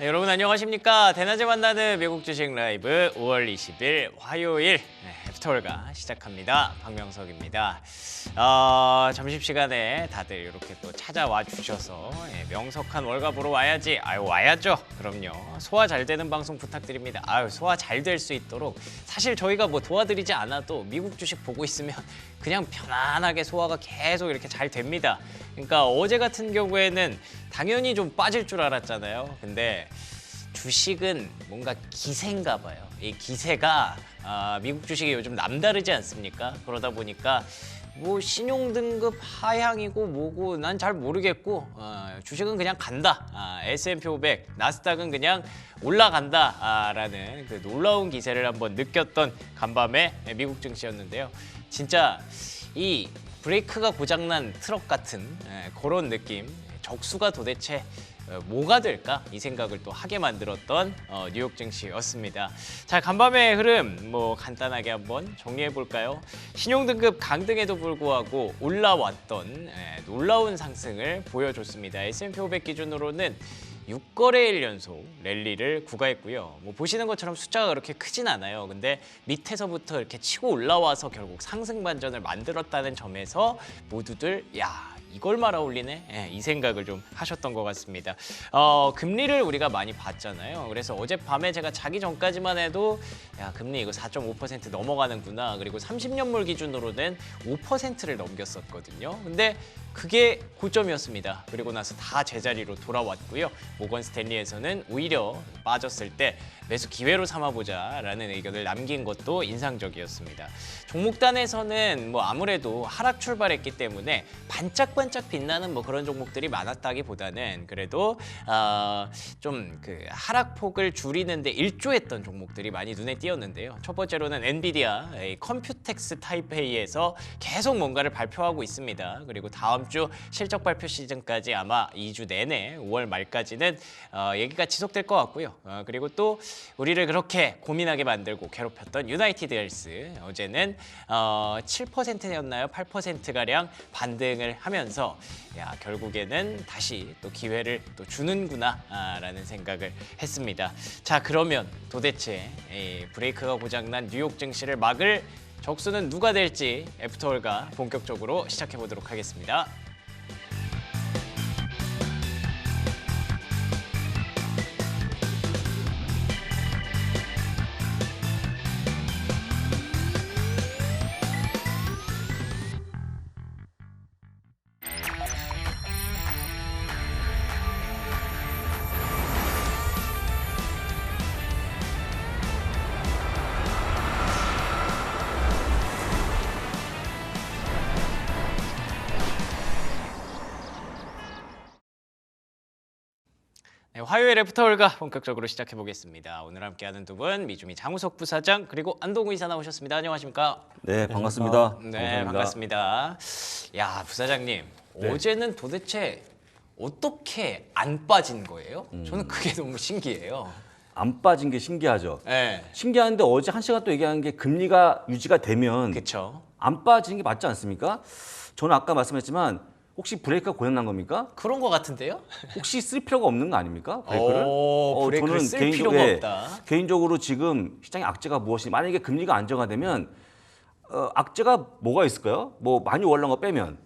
네, 여러분 안녕하십니까? 대낮에 만나는 미국 주식 라이브 5월 20일 화요일 애프터월가 시작합니다. 박명석입니다. 점심시간에 다들 이렇게 또 찾아와 주셔서 명석한 월가 보러 와야지. 아유 와야죠. 그럼요. 소화 잘 되는 방송 부탁드립니다. 아유 소화 잘 될 수 있도록 사실 저희가 뭐 도와드리지 않아도 미국 주식 보고 있으면 그냥 편안하게 소화가 계속 이렇게 잘 됩니다. 그러니까 어제 같은 경우에는 당연히 좀 빠질 줄 알았잖아요. 근데 주식은 뭔가 기세인가 봐요. 이 기세가 미국 주식이 요즘 남다르지 않습니까? 그러다 보니까 뭐 신용등급 하향이고 뭐고 난 잘 모르겠고 주식은 그냥 간다. S&P 500, 나스닥은 그냥 올라간다라는 그 놀라운 기세를 한번 느꼈던 간밤에 미국 증시였는데요. 진짜 이 브레이크가 고장난 트럭 같은 그런 느낌, 적수가 도대체 뭐가 될까? 이 생각을 또 하게 만들었던 뉴욕 증시였습니다. 자, 간밤의 흐름 뭐 간단하게 한번 정리해 볼까요? 신용등급 강등에도 불구하고 올라왔던 놀라운 상승을 보여줬습니다. S&P 500 기준으로는 6거래일 연속 랠리를 구가했고요. 뭐 보시는 것처럼 숫자가 그렇게 크진 않아요. 근데 밑에서부터 이렇게 치고 올라와서 결국 상승 반전을 만들었다는 점에서 모두들 이걸 말아올리네? 이 생각을 좀 하셨던 것 같습니다. 금리를 우리가 많이 봤잖아요. 그래서 어젯밤에 제가 자기 전까지만 해도 금리 이거 4.5% 넘어가는구나. 그리고 30년물 기준으로는 5%를 넘겼었거든요. 근데 그게 고점이었습니다. 그리고 나서 다 제자리로 돌아왔고요. 모건 스탠리에서는 오히려 빠졌을 때 매수 기회로 삼아보자라는 의견을 남긴 것도 인상적이었습니다. 종목단에서는 뭐 아무래도 하락 출발했기 때문에 반짝반짝 빛나는 뭐 그런 종목들이 많았다기보다는 그래도 좀 그 하락폭을 줄이는데 일조했던 종목들이 많이 눈에 띄었는데요. 첫 번째로는 엔비디아, 컴퓨텍스 타이페이에서 계속 뭔가를 발표하고 있습니다. 그리고 다음 주 실적 발표 시즌까지 아마 2주 내내 5월 말까지는 얘기가 지속될 것 같고요. 그리고 또 우리를 그렇게 고민하게 만들고 괴롭혔던 유나이티드 헬스 어제는 7%였나요? 8%가량 반등을 하면서 결국에는 다시 또 기회를 또 주는구나 라는 생각을 했습니다. 자, 그러면 도대체 브레이크가 고장난 뉴욕 증시를 막을 적수는 누가 될지 애프터월가 본격적으로 시작해 보도록 하겠습니다. 네, 화요일 애프터월가 본격적으로 시작해 보겠습니다. 오늘 함께하는 두 분 미주미 장우석 부사장 그리고 안동우 이사 나오셨습니다. 안녕하십니까? 네, 반갑습니다. 네, 반갑습니다. 야, 부사장님, 네. 어제는 도대체 어떻게 안 빠진 거예요? 저는 그게 너무 신기해요. 안 빠진 게 신기하죠. 네, 신기한데 어제 한 시간 또 얘기한 게 금리가 유지가 되면 그렇죠. 안 빠지는 게 맞지 않습니까? 저는 아까 말씀했지만 혹시 브레이크가 고장난 겁니까? 그런 거 같은데요? 혹시 쓸 필요가 없는 거 아닙니까? 브레이크를? 브레이크를 쓸 필요가 없다. 개인적으로 지금 시장의 악재가 무엇이 만약에 금리가 안정화되면 악재가 뭐가 있을까요? 뭐 많이 올라간 거 빼면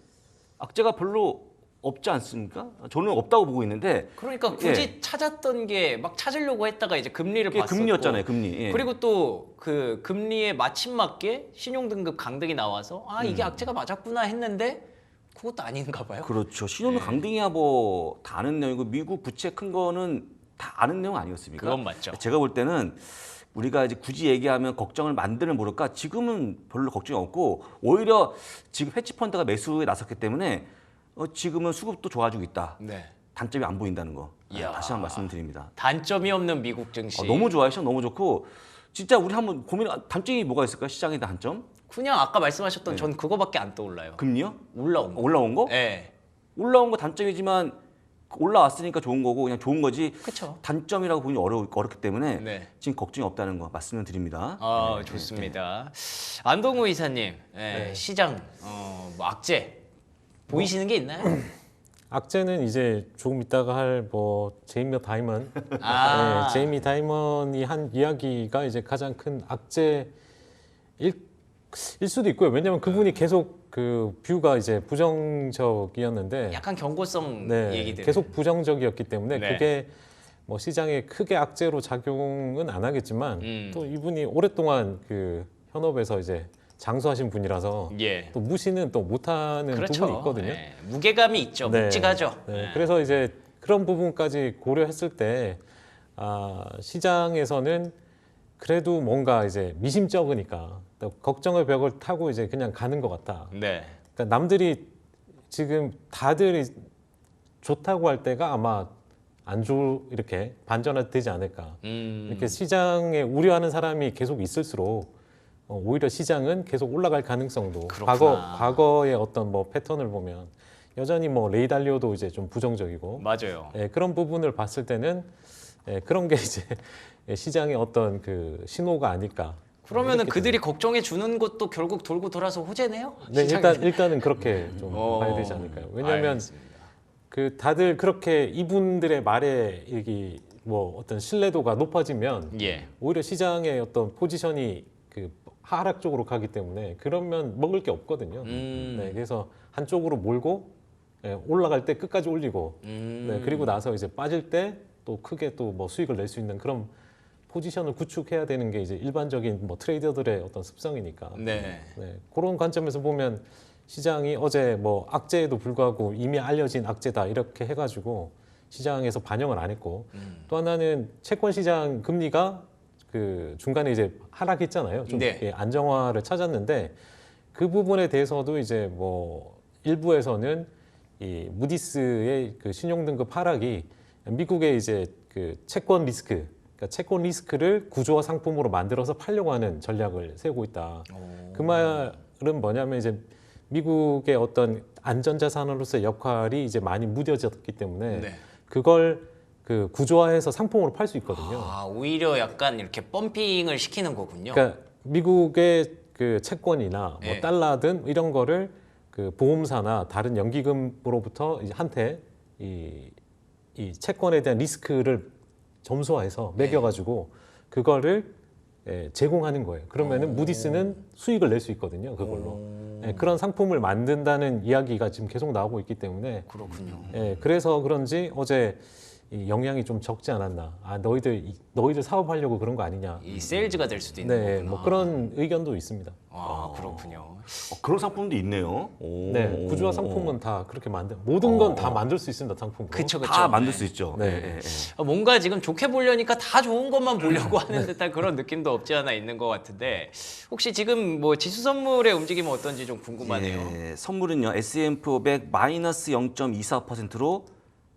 악재가 별로 없지 않습니까? 저는 없다고 보고 있는데 그러니까 굳이 찾았던 게 막 찾으려고 했다가 이제 금리를 그게 봤었고 금리였잖아요, 금리. 예. 그리고 또 그 금리에 맞춤맞게 신용등급 강등이 나와서 이게 악재가 맞았구나 했는데 그것도 아닌가 봐요. 그렇죠. 신용 강등이야 뭐 다 아는 내용이고 미국 부채 큰 거는 다 아는 내용 아니었습니까? 그건 맞죠. 제가 볼 때는 우리가 이제 굳이 얘기하면 걱정을 만드는 모를까 지금은 별로 걱정이 없고 오히려 지금 헤지펀드가 매수에 나섰기 때문에 지금은 수급도 좋아지고 있다. 네. 단점이 안 보인다는 거 이야. 다시 한번 말씀드립니다. 단점이 없는 미국 증시. 너무 좋아요. 시장 너무 좋고 진짜 우리 한번 단점이 뭐가 있을까요? 시장의 단점? 그냥 아까 말씀하셨던 전 그거밖에 안 떠올라요. 금리요? 올라온 거. 올라온 거? 네. 올라온 거 단점이지만 올라왔으니까 좋은 거고 그냥 좋은 거지. 그렇죠. 단점이라고 보기 어렵기 때문에 네. 지금 걱정이 없다는 거 말씀을 드립니다. 좋습니다. 안동우 이사님, 시장 뭐 악재 보이시는 게 있나요? 악재는 이제 조금 이따가 할 뭐 제이미 다이먼, 아. 제이미 다이먼이 한 이야기가 이제 가장 큰 악재일 수도 있고요. 왜냐하면 그분이 계속 그 뷰가 이제 부정적이었는데, 약간 경고성 네, 얘기들. 계속 부정적이었기 때문에 네. 그게 뭐 시장에 크게 악재로 작용은 안 하겠지만 또 이분이 오랫동안 그 현업에서 이제 장수하신 분이라서 예. 또 무시는 또 못하는 그렇죠. 부분이 있거든요. 예. 무게감이 있죠. 네. 묵직하죠. 네, 예. 그래서 이제 그런 부분까지 고려했을 때 시장에서는 그래도 뭔가 이제 미심쩍으니까 또 걱정의 벽을 타고 이제 그냥 가는 것 같다. 네. 그러니까 남들이 지금 다들 좋다고 할 때가 아마 이렇게 반전되지 않을까. 이렇게 시장에 우려하는 사람이 계속 있을수록 오히려 시장은 계속 올라갈 가능성도 그렇구나. 과거의 어떤 뭐 패턴을 보면 여전히 뭐 레이 달리오도 이제 좀 부정적이고 맞아요. 그런 부분을 봤을 때는 그런 게 이제 시장의 어떤 그 신호가 아닐까. 그러면은 이렇게 그들이 걱정해 주는 것도 결국 돌고 돌아서 호재네요. 네, 시장에서. 일단은 그렇게 좀 봐야 되지 않을까요? 왜냐하면 알겠습니다. 그 다들 그렇게 이분들의 말에 이게 뭐 어떤 신뢰도가 높아지면 예. 오히려 시장의 어떤 포지션이 그 하락 쪽으로 가기 때문에 그러면 먹을 게 없거든요. 네, 그래서 한쪽으로 몰고 올라갈 때 끝까지 올리고 네, 그리고 나서 이제 빠질 때 또 크게 또 뭐 수익을 낼 수 있는 그런 포지션을 구축해야 되는 게 이제 일반적인 뭐 트레이더들의 어떤 습성이니까. 네. 네, 그런 관점에서 보면 시장이 어제 뭐 악재에도 불구하고 이미 알려진 악재다 이렇게 해가지고 시장에서 반영을 안 했고 또 하나는 채권 시장 금리가 그 중간에 이제 하락했잖아요. 좀 네. 이렇게 안정화를 찾았는데 그 부분에 대해서도 이제 뭐 일부에서는 이 무디스의 그 신용등급 하락이 미국의 이제 그 채권 리스크, 그러니까 채권 리스크를 구조화 상품으로 만들어서 팔려고 하는 전략을 세우고 있다. 그 말은 뭐냐면 이제 미국의 어떤 안전자산으로서의 역할이 이제 많이 무뎌졌기 때문에 네. 그걸 그 구조화해서 상품으로 팔 수 있거든요. 아, 오히려 약간 이렇게 펌핑을 시키는 거군요. 그러니까 미국의 그 채권이나 뭐 네. 달러든 이런 거를 그 보험사나 다른 연기금으로부터 이제 한테 이 채권에 대한 리스크를 점수화해서 매겨가지고 그거를 제공하는 거예요. 그러면은 무디스는 수익을 낼 수 있거든요. 그걸로. 그런 상품을 만든다는 이야기가 지금 계속 나오고 있기 때문에 그렇군요. 그래서 그런지 어제 이 영향이 좀 적지 않았나. 너희들 사업하려고 그런 거 아니냐. 이 세일즈가 될 수도 있는 네, 거구나. 뭐 그런 의견도 있습니다. 아, 그렇군요. 그런 상품도 있네요. 오. 네, 구조화 상품은 다 그렇게 모든 건 다 만들 수 있습니다. 상품으로. 그쵸, 그쵸. 다 만들 수 있죠. 네. 예, 예, 예. 뭔가 지금 좋게 보려니까 다 좋은 것만 보려고 하는 듯한 그런 느낌도 없지 않아 있는 것 같은데 혹시 지금 뭐 지수 선물의 움직임은 어떤지 좀 궁금하네요. 예, 선물은요 S&P 500 마이너스 0.24%로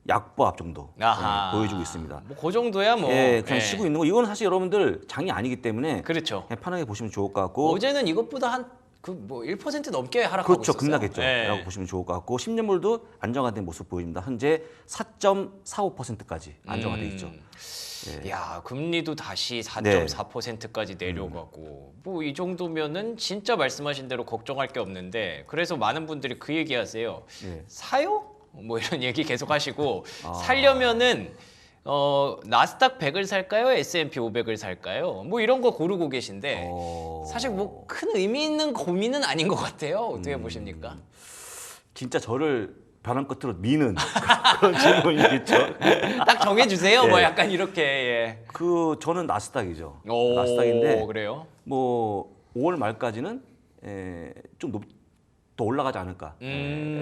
약보합 정도 아하. 보여주고 있습니다. 뭐 그 정도야 뭐. 예, 그냥 예. 쉬고 있는 거. 이거는 사실 여러분들 장이 아니기 때문에 그렇죠. 그냥 편하게 보시면 좋을 것 같고. 어제는 이것보다 한 그 뭐 1% 넘게 하락하고 그렇죠, 있었어요. 급락했죠. 예. 라고 보시면 좋을 것 같고 10년물도 안정화된 모습 보입니다. 현재 4.45%까지 안정화돼 있죠. 야, 금리도 다시 네. 4.4%까지 내려가고 뭐 이 정도면은 진짜 말씀하신 대로 걱정할 게 없는데 그래서 많은 분들이 그 얘기하세요. 예. 사요? 뭐 이런 얘기 계속 하시고 살려면은 나스닥 100을 살까요? S&P 500을 살까요? 뭐 이런 거 고르고 계신데 사실 뭐 큰 의미 있는 고민은 아닌 것 같아요. 어떻게 보십니까? 진짜 저를 벼랑 끝으로 미는 그런 질문이겠죠. 딱 정해주세요. 예. 뭐 약간 이렇게. 예. 저는 나스닥이죠. 오, 나스닥인데 그래요? 뭐 5월 말까지는 좀 더 올라가지 않을까.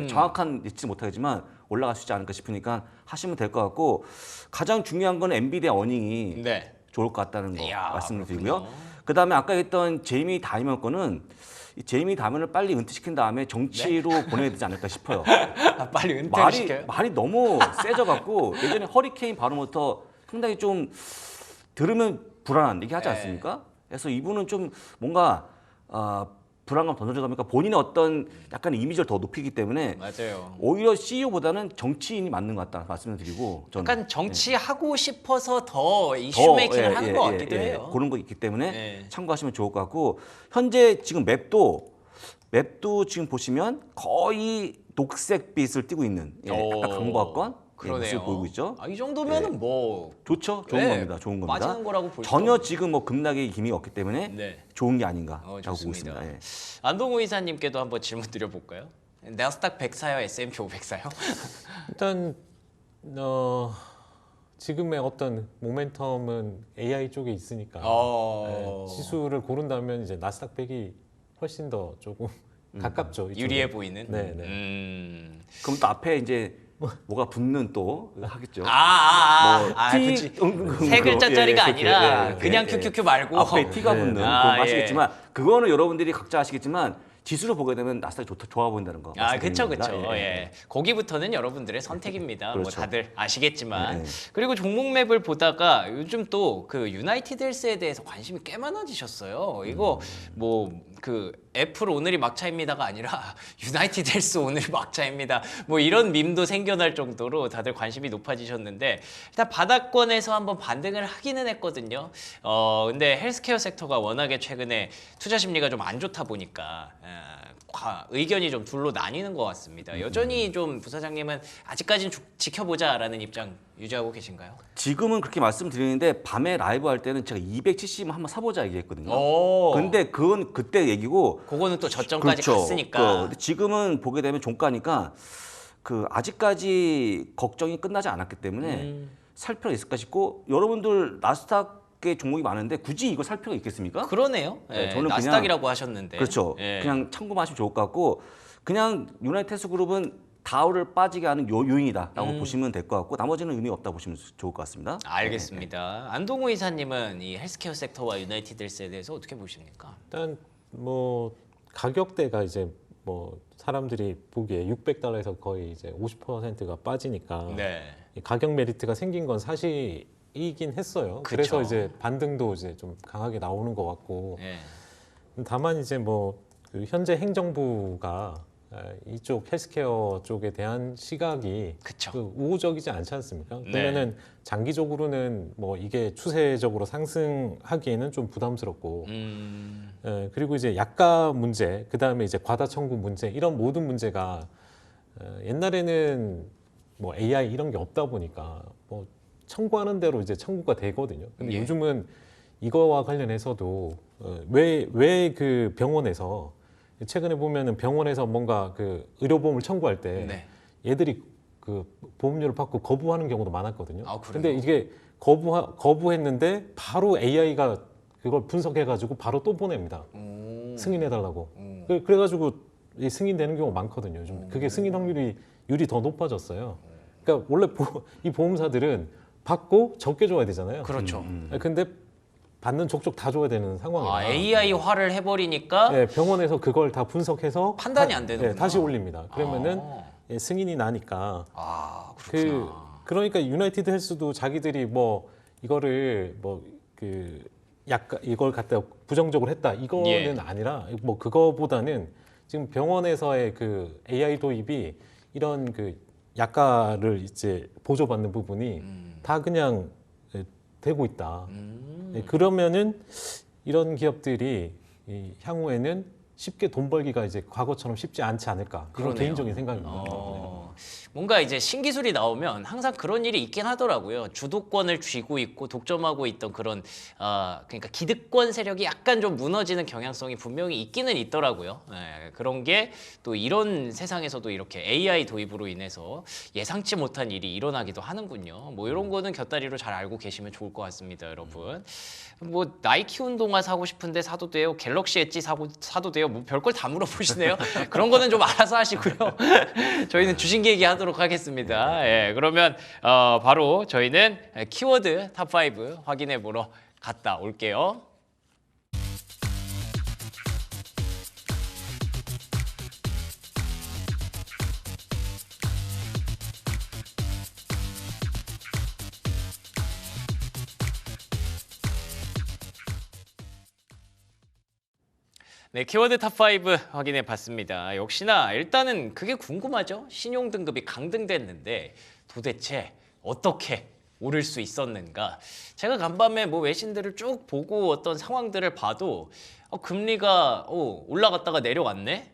정확한 예측 못하겠지만 올라갈 수 있지 않을까 싶으니까 하시면 될 것 같고 가장 중요한 건 엔비디아 어닝이 네. 좋을 것 같다는 거 이야, 말씀을 그렇군요. 드리고요. 그다음에 아까 했던 제이미 다이먼 거는 이 제이미 다이먼을 빨리 은퇴시킨 다음에 정치로 보내야 되지 않을까 싶어요. 아, 빨리 은퇴를 시켜요? 말이 너무 세져갖고 예전에 허리케인 발음부터 상당히 좀 들으면 불안한 얘기 하지 네. 않습니까? 그래서 이분은 좀 뭔가 불안감 던져주다 보니까 본인의 어떤 약간 이미지를 더 높이기 때문에 맞아요. 오히려 CEO보다는 정치인이 맞는 것 같다 말씀을 드리고 저는 약간 정치하고 싶어서 더 이슈 메이킹을 하는 것 같기도 해요. 그런 거 있기 때문에 예. 참고하시면 좋을 것 같고 현재 지금 맵도 지금 보시면 거의 녹색빛을 띠고 있는 약간 강보합권 모습을 보이고 있죠. 이 정도면은 뭐 좋죠. 좋은 네, 겁니다. 좋은 겁니다. 맞는 거라고 볼 전혀 수도 지금 뭐 급락의 기미가 없기 때문에 네. 좋은 게 아닌가 라고 보고 좋습니다. 있습니다. 예. 안동우 이사님께도 한번 질문 드려볼까요? 나스닥 100 사요, S&P 500 사요? 일단 지금의 어떤 모멘텀은 AI 쪽에 있으니까 지수를 고른다면 이제 나스닥 100이 훨씬 더 조금 가깝죠. 이쪽에. 유리해 보이는. 네, 네. 그럼 또 앞에 이제 뭐가 붙는 또 하겠죠. 그치. 세 뭐 글자짜리가 예, 아니라 예, 그냥 예. QQQ 말고 앞에 T가 붙는 그거 예. 아시겠지만 그거는 여러분들이 각자 아시겠지만 지수를 보게 되면 나스닥이 좋아 보인다는 거. 그쵸. 말씀드립니다. 예. 거기부터는 여러분들의 선택입니다. 뭐 그렇죠. 다들 아시겠지만. 네. 그리고 종목 맵을 보다가 요즘 또 그 유나이티드 헬스에 대해서 관심이 꽤 많아지셨어요. 이거 뭐 그 애플 오늘이 막차입니다가 아니라 유나이티드 헬스 오늘이 막차입니다. 뭐 이런 밈도 생겨날 정도로 다들 관심이 높아지셨는데 일단 바닥권에서 한번 반등을 하기는 했거든요. 근데 헬스케어 섹터가 워낙에 최근에 투자 심리가 좀 안 좋다 보니까 의견이 좀 둘로 나뉘는 것 같습니다. 여전히 좀 부사장님은 아직까지는 지켜보자라는 입장 유지하고 계신가요? 지금은 그렇게 말씀드리는데 밤에 라이브 할 때는 제가 270만 한번 사보자 얘기했거든요. 근데 그건 그때 얘기고 그거는 또 저점까지 그렇죠. 갔으니까. 근데 지금은 보게 되면 종가니까 아직까지 걱정이 끝나지 않았기 때문에 살 필요가 있을까 싶고 여러분들 나스닥의 종목이 많은데 굳이 이거 살 필요가 있겠습니까? 그러네요. 네, 저는 나스닥이라고 하셨는데. 그렇죠. 예. 그냥 참고하시면 좋을 것 같고 그냥 유나이테스 그룹은 다우를 빠지게 하는 요인이다라고 보시면 될 것 같고 나머지는 의미 없다 보시면 좋을 것 같습니다. 알겠습니다. 안동우 이사님은 이 헬스케어 섹터와 유나이티드 헬스에 대해서 어떻게 보십니까? 일단 뭐 가격대가 이제 뭐 사람들이 보기에 $600에서 거의 이제 50%가 빠지니까 네. 이 가격 메리트가 생긴 건 사실이긴 했어요. 그쵸. 그래서 이제 반등도 이제 좀 강하게 나오는 것 같고 예. 다만 이제 그 현재 행정부가 이쪽 헬스케어 쪽에 대한 시각이 그쵸. 우호적이지 않지 않습니까? 네. 그러면은 장기적으로는 뭐 이게 추세적으로 상승하기에는 좀 부담스럽고 그리고 이제 약가 문제, 그 다음에 이제 과다 청구 문제 이런 모든 문제가 옛날에는 뭐 AI 이런 게 없다 보니까 뭐 청구하는 대로 이제 청구가 되거든요. 근데 예. 요즘은 이거와 관련해서도 왜 그 병원에서 최근에 보면은 병원에서 뭔가 그 의료보험을 청구할 때 네. 얘들이 그 보험료를 받고 거부하는 경우도 많았거든요. 아, 그래요? 근데 이게 거부했는데 바로 AI가 그걸 분석해가지고 바로 또 보냅니다. 승인해달라고. 그래가지고 이 승인되는 경우가 많거든요. 요즘 그게 승인 확률이 더 높아졌어요. 그러니까 원래 이 보험사들은 받고 적게 줘야 되잖아요. 그렇죠. 근데 받는 족족 다 줘야 되는 상황이에요. AI화를 해버리니까 네, 병원에서 그걸 다 분석해서 판단이 안 되는구나. 다시 올립니다. 그러면은 승인이 나니까. 그렇구나. 그러니까 유나이티드 헬스도 자기들이 뭐 이거를 뭐 그 약간 이걸 갖다 부정적으로 했다 이거는 예. 아니라 뭐 그거보다는 지금 병원에서의 그 AI 도입이 이런 그 약가를 이제 보조받는 부분이 다 그냥 되고 있다. 그러면은 이런 기업들이 향후에는 쉽게 돈 벌기가 이제 과거처럼 쉽지 않지 않을까. 그런 그러네요. 개인적인 생각입니다. 뭔가 이제 신기술이 나오면 항상 그런 일이 있긴 하더라고요. 주도권을 쥐고 있고 독점하고 있던 그런 그러니까 기득권 세력이 약간 좀 무너지는 경향성이 분명히 있기는 있더라고요. 그런 게 또 이런 세상에서도 이렇게 AI 도입으로 인해서 예상치 못한 일이 일어나기도 하는군요. 뭐 이런 거는 곁다리로 잘 알고 계시면 좋을 것 같습니다, 여러분. 뭐 나이키 운동화 사고 싶은데 사도 돼요? 갤럭시 엣지 사도 돼요? 뭐 별걸 다 물어보시네요. 그런 거는 좀 알아서 하시고요. 저희는 주신기 얘기하도록 하겠습니다. 예, 그러면 바로 저희는 키워드 탑5 확인해 보러 갔다 올게요. 네, 키워드 탑5 확인해 봤습니다. 역시나 일단은 그게 궁금하죠? 신용 등급이 강등됐는데 도대체 어떻게 오를 수 있었는가? 제가 간밤에 뭐 외신들을 쭉 보고 어떤 상황들을 봐도 금리가 올라갔다가 내려왔네?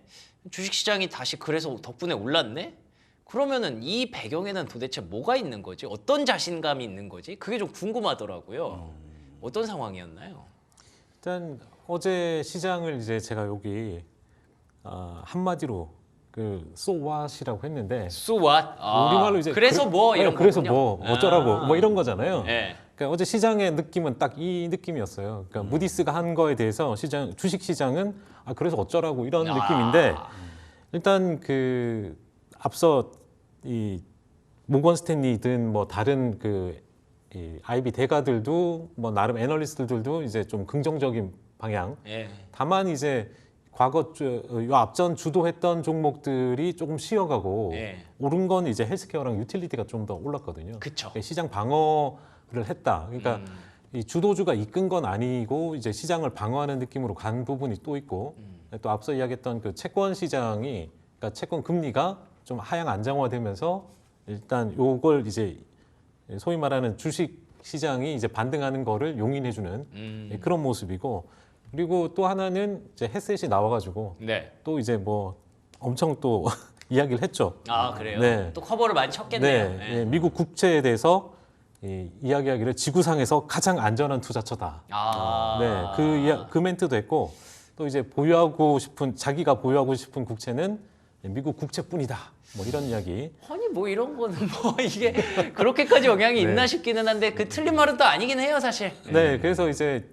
주식시장이 다시 그래서 덕분에 올랐네? 그러면은 이 배경에는 도대체 뭐가 있는 거지? 어떤 자신감이 있는 거지? 그게 좀 궁금하더라고요. 어떤 상황이었나요? 일단 어제 시장을 이제 제가 여기 한마디로 그 so what이라고 했는데 So what? 우리말로 이제 그래서 뭐 이런 그래서 거군요. 뭐 어쩌라고 뭐 이런 거잖아요. 네. 그러니까 어제 시장의 느낌은 딱 이 느낌이었어요. 그러니까 무디스가 한 거에 대해서 주식 시장은 그래서 어쩌라고 이런 느낌인데 일단 그 앞서 이 모건 스탠리든 뭐 다른 이 IB 대가들도 뭐 나름 애널리스트들도 이제 좀 긍정적인 방향. 예. 다만 이제 과거 요 앞전 주도했던 종목들이 조금 쉬어가고 예. 오른 건 이제 헬스케어랑 유틸리티가 좀 더 올랐거든요. 그쵸. 그러니까 시장 방어를 했다. 그러니까 이 주도주가 이끈 건 아니고 이제 시장을 방어하는 느낌으로 간 부분이 또 있고 또 앞서 이야기했던 그 채권 시장이 그러니까 채권 금리가 좀 하향 안정화되면서 일단 요걸 이제 소위 말하는 주식 시장이 이제 반등하는 거를 용인해주는 그런 모습이고 그리고 또 하나는 이제 헤셋이 나와가지고 네. 또 이제 뭐 엄청 또 이야기를 했죠. 아 그래요? 네. 또 커버를 많이 쳤겠네요. 네, 예. 예, 미국 국채에 대해서 이야기하기를 지구상에서 가장 안전한 투자처다. 아. 네, 그 멘트도 했고 또 이제 자기가 보유하고 싶은 국채는 미국 국채뿐이다. 뭐 이런 이야기. 아니 뭐 이런 거는 뭐 이게 그렇게까지 영향이 있나 싶기는 한데 그 틀린 말은 또 아니긴 해요 사실. 네, 그래서 이제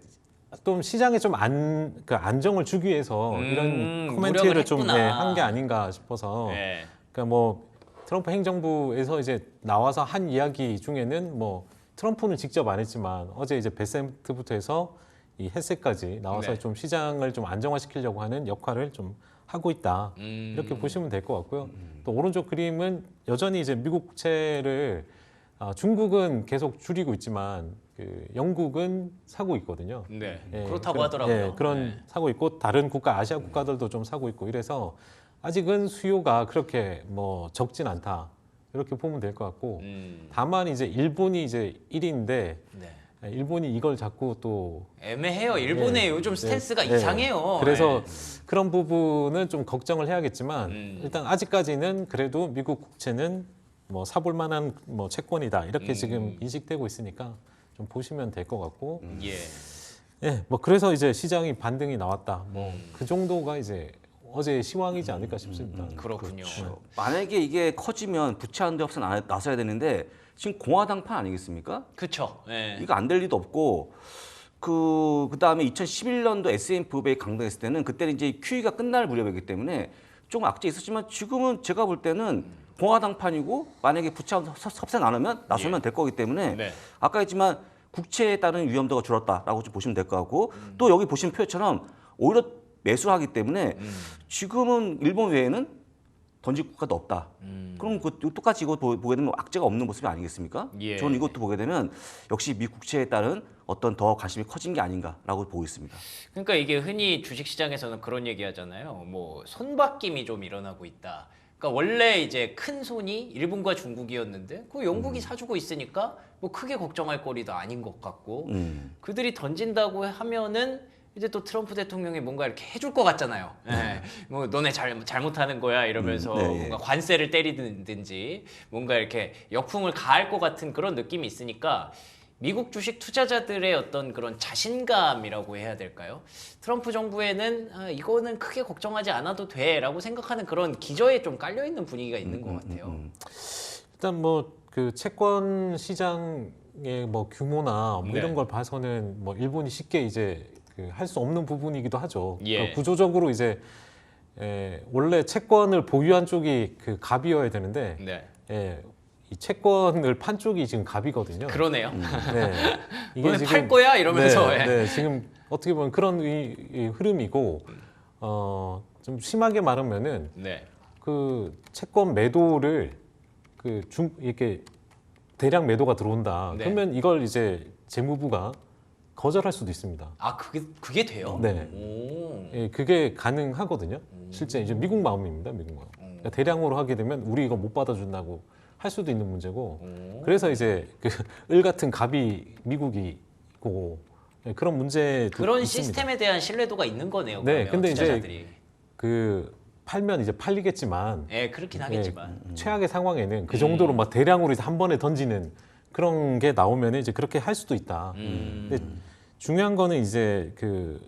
좀 시장에 좀 안정을 주기 위해서 이런 코멘트를 좀 한 게 아닌가 싶어서. 네. 그러니까 뭐 트럼프 행정부에서 이제 나와서 한 이야기 중에는 뭐 트럼프는 직접 안 했지만 어제 이제 베센트부터 해서 이 헤세까지 나와서 네. 좀 시장을 좀 안정화시키려고 하는 역할을 좀 하고 있다. 이렇게 보시면 될 것 같고요. 또 오른쪽 그림은 여전히 이제 미국 국채를 중국은 계속 줄이고 있지만 그 영국은 사고 있거든요. 네. 예, 그렇다고 하더라고요. 예, 그런 네. 사고 있고 다른 아시아 국가들도 좀 사고 있고 이래서 아직은 수요가 그렇게 뭐 적진 않다. 이렇게 보면 될 것 같고 다만 이제 일본이 이제 1위인데 네. 일본이 이걸 자꾸 또 애매해요. 일본의 요즘 스탠스가 이상해요. 그래서 네. 그런 부분은 좀 걱정을 해야겠지만 일단 아직까지는 그래도 미국 국채는 뭐 사볼 만한 뭐 채권이다 이렇게 지금 인식되고 있으니까 좀 보시면 될 것 같고 예. 예, 뭐 그래서 이제 시장이 반등이 나왔다. 뭐 그 정도가 이제 어제의 시황이지 않을까 싶습니다. 그렇군요. 만약에 이게 커지면 부채 한도 협상 나서야 되는데 지금 공화당판 아니겠습니까? 그렇죠. 예. 이거 안 될 리도 없고 그다음에 2011년도 S&P 500이 강등했을 때는 그때는 이제 QE가 끝날 무렵이기 때문에 좀 악재 있었지만 지금은 제가 볼 때는 공화당판이고 만약에 부채 협상 안 하면 나서면 될 거기 때문에 네. 아까 했지만 국채에 따른 위험도가 줄었다라고 좀 보시면 될 것 같고 또 여기 보신 표처럼 오히려 매수하기 때문에 지금은 일본 외에는 던질 국가도 없다. 그럼 똑같이 이거 보게 되면 악재가 없는 모습이 아니겠습니까? 예. 저는 이것도 보게 되면 역시 미 국채에 따른 어떤 더 관심이 커진 게 아닌가라고 보고 있습니다. 그러니까 이게 흔히 주식시장에서는 그런 얘기하잖아요. 뭐 손바뀜이 좀 일어나고 있다. 그러니까 원래 이제 큰 손이 일본과 중국이었는데 그 영국이 사주고 있으니까 뭐 크게 걱정할 거리도 아닌 것 같고 그들이 던진다고 하면은 이제 또 트럼프 대통령이 뭔가 이렇게 해줄 것 같잖아요. 예. 뭐 너네 잘못하는 거야 이러면서 네, 뭔가 관세를 때리든지 뭔가 이렇게 역풍을 가할 것 같은 그런 느낌이 있으니까 미국 주식 투자자들의 어떤 그런 자신감이라고 해야 될까요? 트럼프 정부에는 이거는 크게 걱정하지 않아도 돼라고 생각하는 그런 기저에 좀 깔려 있는 분위기가 있는 것 같아요. 일단 뭐 그 채권 시장의 뭐 규모나 뭐 네. 이런 걸 봐서는 뭐 일본이 쉽게 이제 할 수 없는 부분이기도 하죠. 예. 그러니까 구조적으로 이제 원래 채권을 보유한 쪽이 그 갑이어야 되는데 네. 이 채권을 판 쪽이 지금 갑이거든요. 그러네요. 네. 너네 팔 거야 이러면서. 네, 예. 네, 지금 어떻게 보면 그런 이 흐름이고 좀 심하게 말하면은 네. 그 채권 매도를 이렇게 대량 매도가 들어온다. 네. 그러면 이걸 이제 재무부가 거절할 수도 있습니다. 아 그게 돼요? 네. 오. 예, 그게 가능하거든요. 실제 이제 미국 마음입니다. 미국 마음. 그러니까 대량으로 하게 되면 우리 이거 못 받아준다고 할 수도 있는 문제고. 그래서 이제 을 같은 갑이 미국이고 그런 문제도 그런 있습니다. 시스템에 대한 신뢰도가 있는 거네요. 네, 그러면 근데 이제 투자자들이. 팔면 이제 팔리겠지만 예, 그렇긴 하겠지만. 최악의 상황에는 그 정도로 막 대량으로 이제 한 번에 던지는 그런 게 나오면 이제 그렇게 할 수도 있다. 근데 중요한 거는 이제 그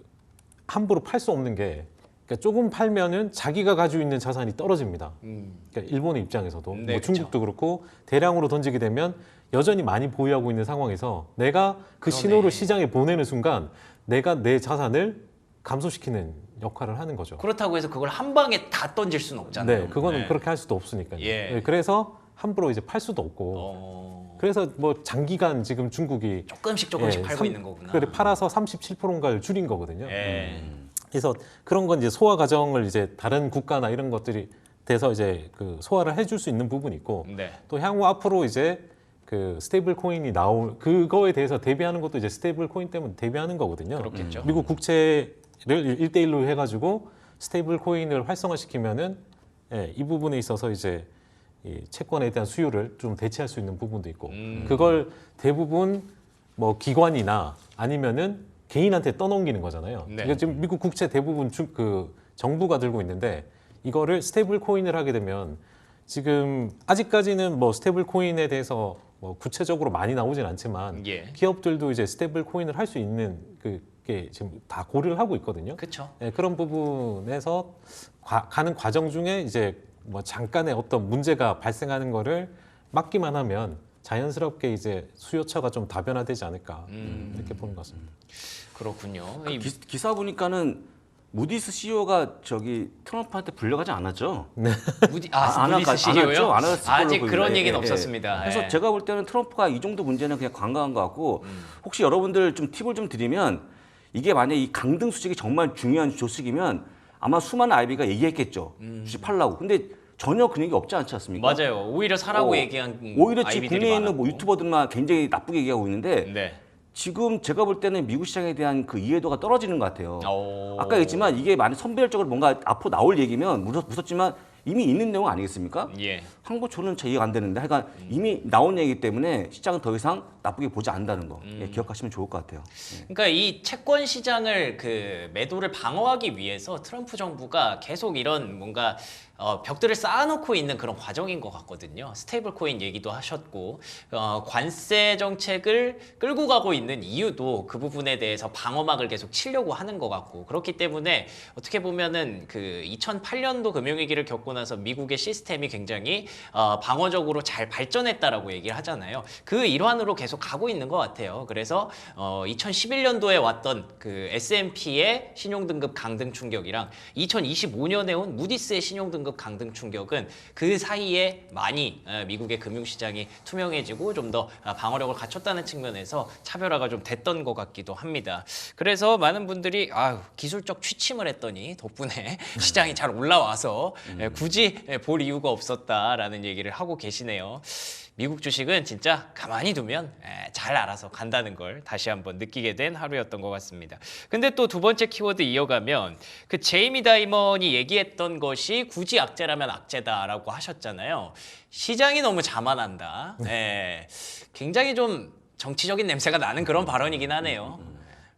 함부로 팔 수 없는 게 그러니까 조금 팔면은 자기가 가지고 있는 자산이 떨어집니다. 그러니까 일본의 입장에서도 네, 뭐 중국도 그렇고 대량으로 던지게 되면 여전히 많이 보유하고 있는 상황에서 내가 그 그러네. 신호를 시장에 보내는 순간 내가 내 자산을 감소시키는 역할을 하는 거죠. 그렇다고 해서 그걸 한 방에 다 던질 수는 없잖아요. 네, 그거는 네. 그렇게 할 수도 없으니까요. 예. 네, 그래서 함부로 이제 팔 수도 없고. 그래서 뭐 장기간 지금 중국이 조금씩 예, 팔고 있는 거구나. 그래 팔아서 37%인가를 줄인 거거든요. 예. 그래서 그런 건 이제 소화 과정을 이제 다른 국가나 이런 것들이 돼서 이제 그 소화를 해줄 수 있는 부분이 있고 네. 또 향후 앞으로 이제 그 스테이블 코인이 나올 그거에 대해서 대비하는 것도 이제 스테이블 코인 때문에 대비하는 거거든요. 그렇겠죠. 미국 국채를 1대1로 해가지고 스테이블 코인을 활성화시키면은 예, 이 부분에 있어서 이제 이 채권에 대한 수요를 좀 대체할 수 있는 부분도 있고 그걸 대부분 뭐 기관이나 아니면은 개인한테 떠넘기는 거잖아요. 네. 그러니까 지금 미국 국채 대부분 그 정부가 들고 있는데 이거를 스테이블 코인을 하게 되면 지금 아직까지는 뭐 스테이블 코인에 대해서 뭐 구체적으로 많이 나오진 않지만 예. 기업들도 이제 스테이블 코인을 할 수 있는 그게 지금 다 고려를 하고 있거든요. 그렇죠. 네, 그런 부분에서 가는 과정 중에 이제 뭐 잠깐의 어떤 문제가 발생하는 거를 막기만 하면 자연스럽게 이제 수요처가 좀 다변화되지 않을까 이렇게 보는 것 같습니다. 그렇군요. 기사 보니까는 무디스 CEO가 저기 트럼프한테 불려가지 않았죠? 무디스 안 CEO요? 왔죠? 안 왔을 걸로 아직 보입니다. 그런 얘기는 예, 예. 없었습니다. 그래서 예. 제가 볼 때는 트럼프가 이 정도 문제는 그냥 관광한 것 같고 혹시 여러분들 좀 팁을 좀 드리면 이게 만약에 이 강등 수직이 정말 중요한 조식이면 아마 수많은 IB가 얘기했겠죠. 주식 팔라고. 근데 전혀 그런 얘기 없지 않지 않습니까? 맞아요. 오히려 사라고 얘기한 오히려 지금 아이비들이 국내에 있는 뭐 많았고. 유튜버들만 굉장히 나쁘게 얘기하고 있는데 네. 지금 제가 볼 때는 미국 시장에 대한 그 이해도가 떨어지는 것 같아요. 오. 아까 얘기했지만 이게 만약 선별적으로 뭔가 앞으로 나올 얘기면 무섭지만 이미 있는 내용 아니겠습니까? 예. 한국 저는 제 이해가 안 되는데 하여간 이미 나온 얘기이기 때문에 시장은 더 이상 나쁘게 보지 않는다는 거 예, 기억하시면 좋을 것 같아요. 그러니까 이 채권 시장을 그 매도를 방어하기 위해서 트럼프 정부가 계속 이런 뭔가 벽들을 쌓아놓고 있는 그런 과정인 것 같거든요. 스테이블 코인 얘기도 하셨고 관세 정책을 끌고 가고 있는 이유도 그 부분에 대해서 방어막을 계속 치려고 하는 것 같고 그렇기 때문에 어떻게 보면은 그 2008년도 금융위기를 겪고 나서 미국의 시스템이 굉장히 방어적으로 잘 발전했다라고 얘기를 하잖아요. 그 일환으로 계속 가고 있는 것 같아요. 그래서 2011년도에 왔던 그 S&P의 신용등급 강등 충격이랑 2025년에 온 무디스의 신용등급 강등 충격은 그 사이에 많이 미국의 금융시장이 투명해지고 좀 더 방어력을 갖췄다는 측면에서 차별화가 좀 됐던 것 같기도 합니다. 그래서 많은 분들이 기술적 취침을 했더니 덕분에 시장이 잘 올라와서 굳이 볼 이유가 없었다라는 얘기를 하고 계시네요. 미국 주식은 진짜 가만히 두면 잘 알아서 간다는 걸 다시 한번 느끼게 된 하루였던 것 같습니다. 근데 또 두 번째 키워드 이어가면 그 제이미 다이먼이 얘기했던 것이 굳이 악재라면 악재다라고 하셨잖아요. 시장이 너무 자만한다. 굉장히 좀 정치적인 냄새가 나는 그런 발언이긴 하네요.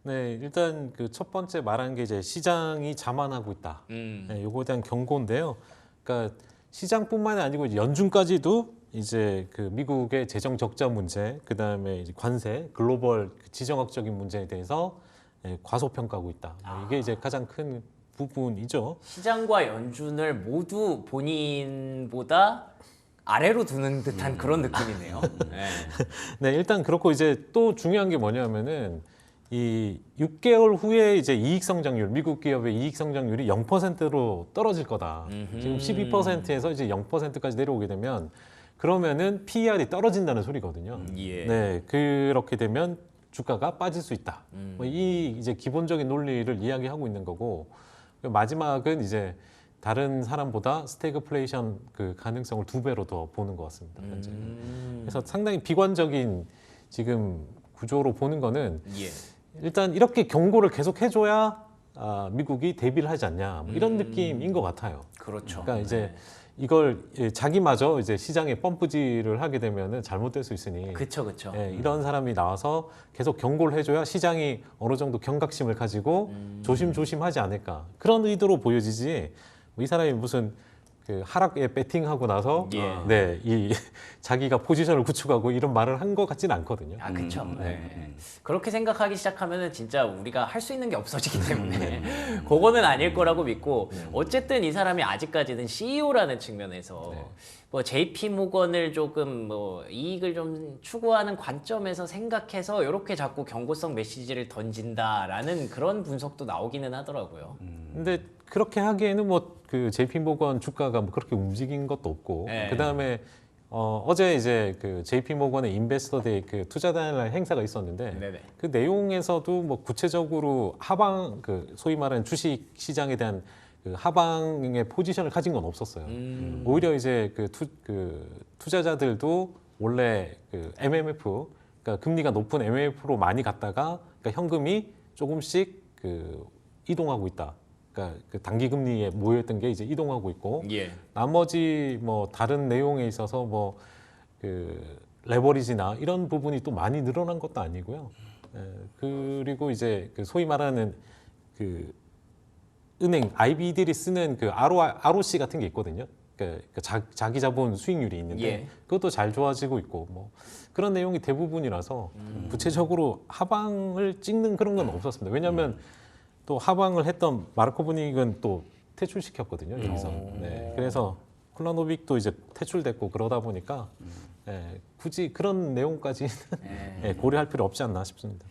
네, 일단 그 첫 번째 말한 게 이제 시장이 자만하고 있다. 네, 요거에 대한 경고인데요. 그러니까 시장뿐만이 아니고 이제 연준까지도 이제 그 미국의 재정 적자 문제, 그 다음에 이제 관세, 글로벌 지정학적인 문제에 대해서 과소평가하고 있다. 이게 이제 가장 큰 부분이죠. 시장과 연준을 모두 본인보다 아래로 두는 듯한 그런 느낌이네요. 네, 일단 그렇고 이제 또 중요한 게 뭐냐면은 이 6개월 후에 이제 이익 성장률, 미국 기업의 이익 성장률이 0%로 떨어질 거다. 지금 12%에서 이제 0%까지 내려오게 되면 그러면은 PER이 떨어진다는 소리거든요. 예. 네, 그렇게 되면 주가가 빠질 수 있다. 뭐 이 이제 기본적인 논리를 이야기하고 있는 거고 마지막은 이제 다른 사람보다 스태그플레이션 그 가능성을 2배로 더 보는 것 같습니다. 현재. 그래서 상당히 비관적인 지금 구조로 보는 거는 예. 일단 이렇게 경고를 계속 해줘야 미국이 대비를 하지 않냐 뭐 이런 느낌인 것 같아요. 그렇죠. 그러니까 이제 이걸 자기마저 이제 시장에 펌프질을 하게 되면은 잘못될 수 있으니 그렇죠. 이런 사람이 나와서 계속 경고를 해줘야 시장이 어느 정도 경각심을 가지고 조심조심하지 않을까 그런 의도로 보여지지 이 사람이 무슨 그 하락에 배팅하고 나서 예. 네, 이 자기가 포지션을 구축하고 이런 말을 한 것 같지는 않거든요. 아, 그쵸. 네. 그렇게 생각하기 시작하면은 진짜 우리가 할 수 있는 게 없어지기 때문에 그거는 아닐 거라고 믿고 어쨌든 이 사람이 아직까지는 CEO라는 측면에서 뭐 JP 모건을 조금 뭐 이익을 좀 추구하는 관점에서 생각해서 이렇게 자꾸 경고성 메시지를 던진다라는 그런 분석도 나오기는 하더라고요. 근데 그렇게 하기에는 뭐 그 JP 모건 주가가 뭐 그렇게 움직인 것도 없고 네. 그다음에 어제 이제 그 JP 모건의 인베스터 데이 그 투자단의 행사가 있었는데 네네. 그 내용에서도 뭐 구체적으로 하방 그 소위 말하는 주식 시장에 대한 그 하방의 포지션을 가진 건 없었어요. 오히려 이제 그 투자자들도 원래 그 MMF 그러니까 금리가 높은 MMF로 많이 갔다가 그러니까 현금이 조금씩 그 이동하고 있다. 그러니까 그 단기 금리에 모여있던 게 이제 이동하고 있고 예. 나머지 뭐 다른 내용에 있어서 뭐 그 레버리지나 이런 부분이 또 많이 늘어난 것도 아니고요. 그리고 이제 그 소위 말하는 그 은행 IB들이 쓰는 그 ROC 같은 게 있거든요. 그 자기 자본 수익률이 있는데 예. 그것도 잘 좋아지고 있고 뭐 그런 내용이 대부분이라서 구체적으로 하방을 찍는 그런 건 없었습니다. 왜냐하면 또 하방을 했던 마르코 브닉은 또 퇴출시켰거든요. 여기서. 네. 그래서 콜라노빅도 이제 퇴출됐고 그러다 보니까 굳이 그런 내용까지는 고려할 필요 없지 않나 싶습니다.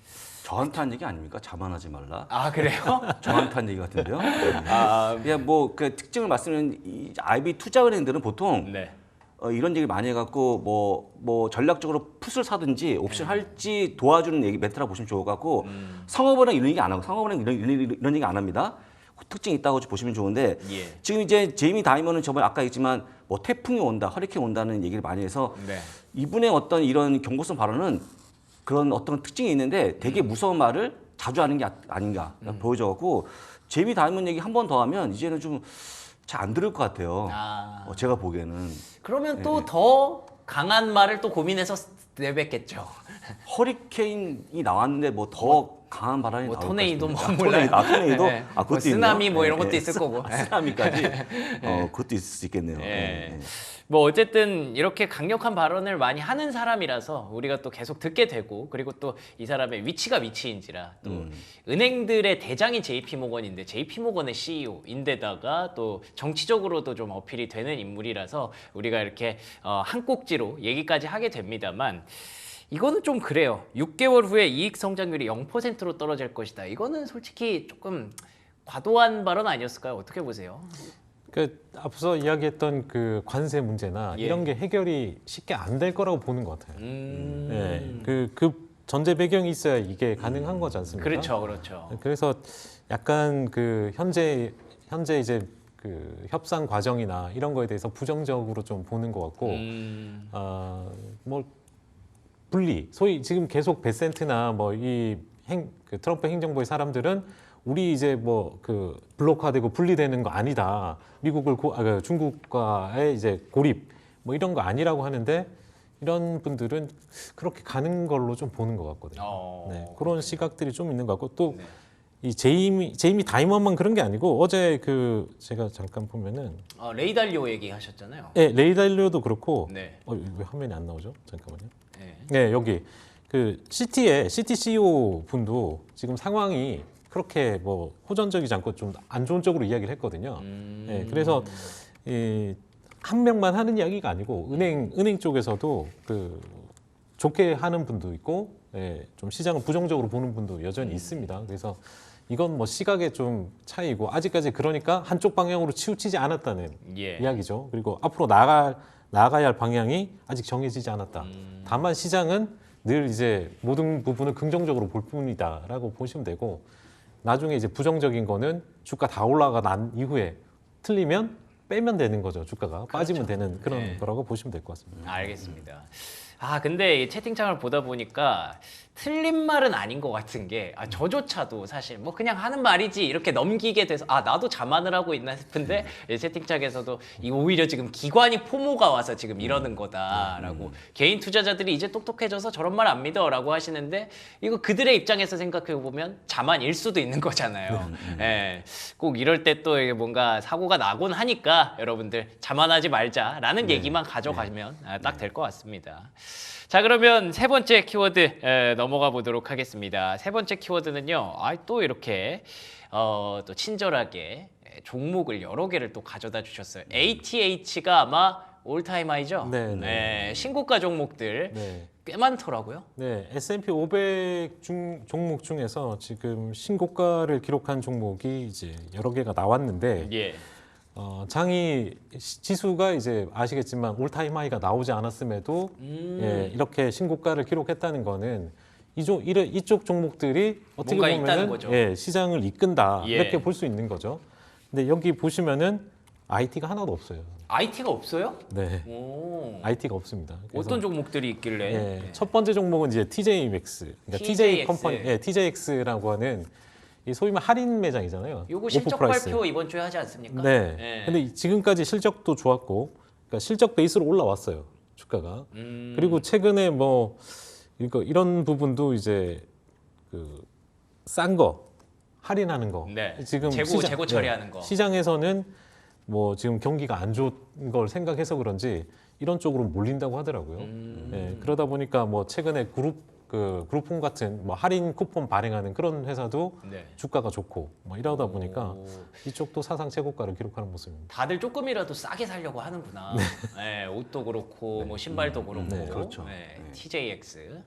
저한테 한 얘기 아닙니까? 자만하지 말라. 아, 그래요? 저한테 한 얘기 같은데요. 아, 그냥 뭐 그 특징을 말씀드리면 이 IB 투자은행들은 보통 네. 이런 얘기 많이 해갖고 뭐 전략적으로 풋을 사든지 옵션 할지 도와주는 얘기 멘트라 보시면 좋을 것 같고 상업은행 이런 얘기 안 하고 상업은행 이런 얘기 안 합니다. 특징이 있다고 보시면 좋은데 예. 지금 이제 제이미 다이먼은 저번에 아까 했지만 뭐 태풍이 온다, 허리케인 온다는 얘기를 많이 해서 네. 이분의 어떤 이런 경고성 발언은 그런 어떤 특징이 있는데 되게 무서운 말을 자주 하는 게 아닌가 보여져갖고 제이미 다이먼 얘기 한 번 더 하면 이제는 좀 잘 안 들을 것 같아요. 아. 제가 보기에는. 그러면 또 더 강한 말을 또 고민해서 내뱉겠죠. 허리케인이 나왔는데 뭐 더 강한 바람이 뭐 나올 토네이도 것 뭐 같습니다. 몰라요. 토네이도? 네. 그것도 뭐 쓰나미 있네요. 뭐 이런 것도 있을 거고. 쓰나미까지? 그것도 있을 수 있겠네요. 예. 뭐 어쨌든 이렇게 강력한 발언을 많이 하는 사람이라서 우리가 또 계속 듣게 되고 그리고 또 이 사람의 위치가 위치인지라 또 은행들의 대장이 JP 모건인데 JP 모건의 CEO인데다가 또 정치적으로도 좀 어필이 되는 인물이라서 우리가 이렇게 한 꼭지로 얘기까지 하게 됩니다만 이거는 좀 그래요. 6개월 후에 이익 성장률이 0%로 떨어질 것이다. 이거는 솔직히 조금 과도한 발언 아니었을까요? 어떻게 보세요? 그 앞서 이야기했던 그 관세 문제나 예. 이런 게 해결이 쉽게 안 될 거라고 보는 것 같아요. 음. 그 전제 배경이 있어야 이게 가능한 거지 않습니까? 그렇죠, 그렇죠. 그래서 약간 그 현재 이제 그 협상 과정이나 이런 거에 대해서 부정적으로 좀 보는 것 같고, 뭐 분리, 소위 지금 계속 베센트나 뭐 그 트럼프 행정부의 사람들은 우리 이제 뭐 그 블록화되고 분리되는 거 아니다. 미국을 중국과의 이제 고립 뭐 이런 거 아니라고 하는데 이런 분들은 그렇게 가는 걸로 좀 보는 것 같거든요. 네, 그런 시각들이 좀 있는 것 같고 또 이 제이미 다이먼만 그런 게 아니고 어제 그 제가 잠깐 보면은 레이 달리오 얘기하셨잖아요. 네, 레이 달리오도 그렇고 네. 왜 화면이 안 나오죠? 잠깐만요. 네. 네, 여기 그 시티 CEO 분도 지금 상황이 그렇게 뭐 호전적이지 않고 좀 안 좋은 쪽으로 이야기를 했거든요. 네, 그래서 한 명만 하는 이야기가 아니고 은행 쪽에서도 그 좋게 하는 분도 있고 좀 시장을 부정적으로 보는 분도 여전히 있습니다. 그래서 이건 뭐 시각의 좀 차이고 아직까지 그러니까 한쪽 방향으로 치우치지 않았다는 예. 이야기죠. 그리고 앞으로 나아가야 할 방향이 아직 정해지지 않았다. 다만 시장은 늘 이제 모든 부분을 긍정적으로 볼 뿐이다라고 보시면 되고 나중에 이제 부정적인 거는 주가 다 올라가 난 이후에 틀리면 빼면 되는 거죠. 주가가 빠지면 되는 그런 거라고 보시면 될 것 같습니다. 알겠습니다. 아 근데 이 채팅창을 보다 보니까 틀린 말은 아닌 것 같은 게 저조차도 사실 뭐 그냥 하는 말이지 이렇게 넘기게 돼서 나도 자만을 하고 있나 싶은데 채팅창에서도 이 오히려 지금 기관이 포모가 와서 지금 이러는 거다라고 개인 투자자들이 이제 똑똑해져서 저런 말 안 믿어라고 하시는데 이거 그들의 입장에서 생각해 보면 자만일 수도 있는 거잖아요. 예, 꼭 이럴 때 또 뭔가 사고가 나곤 하니까 여러분들 자만하지 말자라는 얘기만 가져가면 딱 될 것 같습니다. 자, 그러면 세 번째 키워드 넘어가 보도록 하겠습니다. 세 번째 키워드는요. 또 이렇게 또 친절하게 종목을 여러 개를 또 가져다 주셨어요. ATH가 아마 올타임 하이죠? 네. 신고가 종목들 네. 꽤 많더라고요. 네, S&P 500 종목 중에서 지금 신고가를 기록한 종목이 이제 여러 개가 나왔는데 예. 장이 지수가 이제 아시겠지만 올타임 하이가 나오지 않았음에도 예, 이렇게 신고가를 기록했다는 거는 이쪽 종목들이 어떻게 뭔가 있다는 보면은 거죠. 예, 시장을 이끈다 예. 이렇게 볼 수 있는 거죠. 근데 여기 보시면은 IT가 하나도 없어요. IT가 없어요? 네, 오. IT가 없습니다. 그래서 어떤 종목들이 있길래? 예, 첫 번째 종목은 이제 TJ 맥스, 그러니까 TJ 컴퍼니, TJX라고 하는 이 소위 말 할인 매장이잖아요. 요거 실적 오프프라이스. 발표 이번 주에 하지 않습니까? 네. 예. 근데 지금까지 실적도 좋았고, 그러니까 실적 베이스로 올라왔어요 주가가. 그리고 최근에 뭐 이런 부분도 이제 그 싼 거 할인하는 거. 네. 지금 재고 처리하는 거. 시장에서는 뭐 지금 경기가 안 좋은 걸 생각해서 그런지 이런 쪽으로 몰린다고 하더라고요. 네, 그러다 보니까 뭐 최근에 그룹폰 같은 뭐 할인 쿠폰 발행하는 그런 회사도 네. 주가가 좋고 뭐 이러다 보니까 오. 이쪽도 사상 최고가를 기록하는 모습입니다. 다들 조금이라도 싸게 살려고 하는구나. 네, 옷도 그렇고 뭐 신발도 그렇고. 네, 그렇죠. 네, TJX.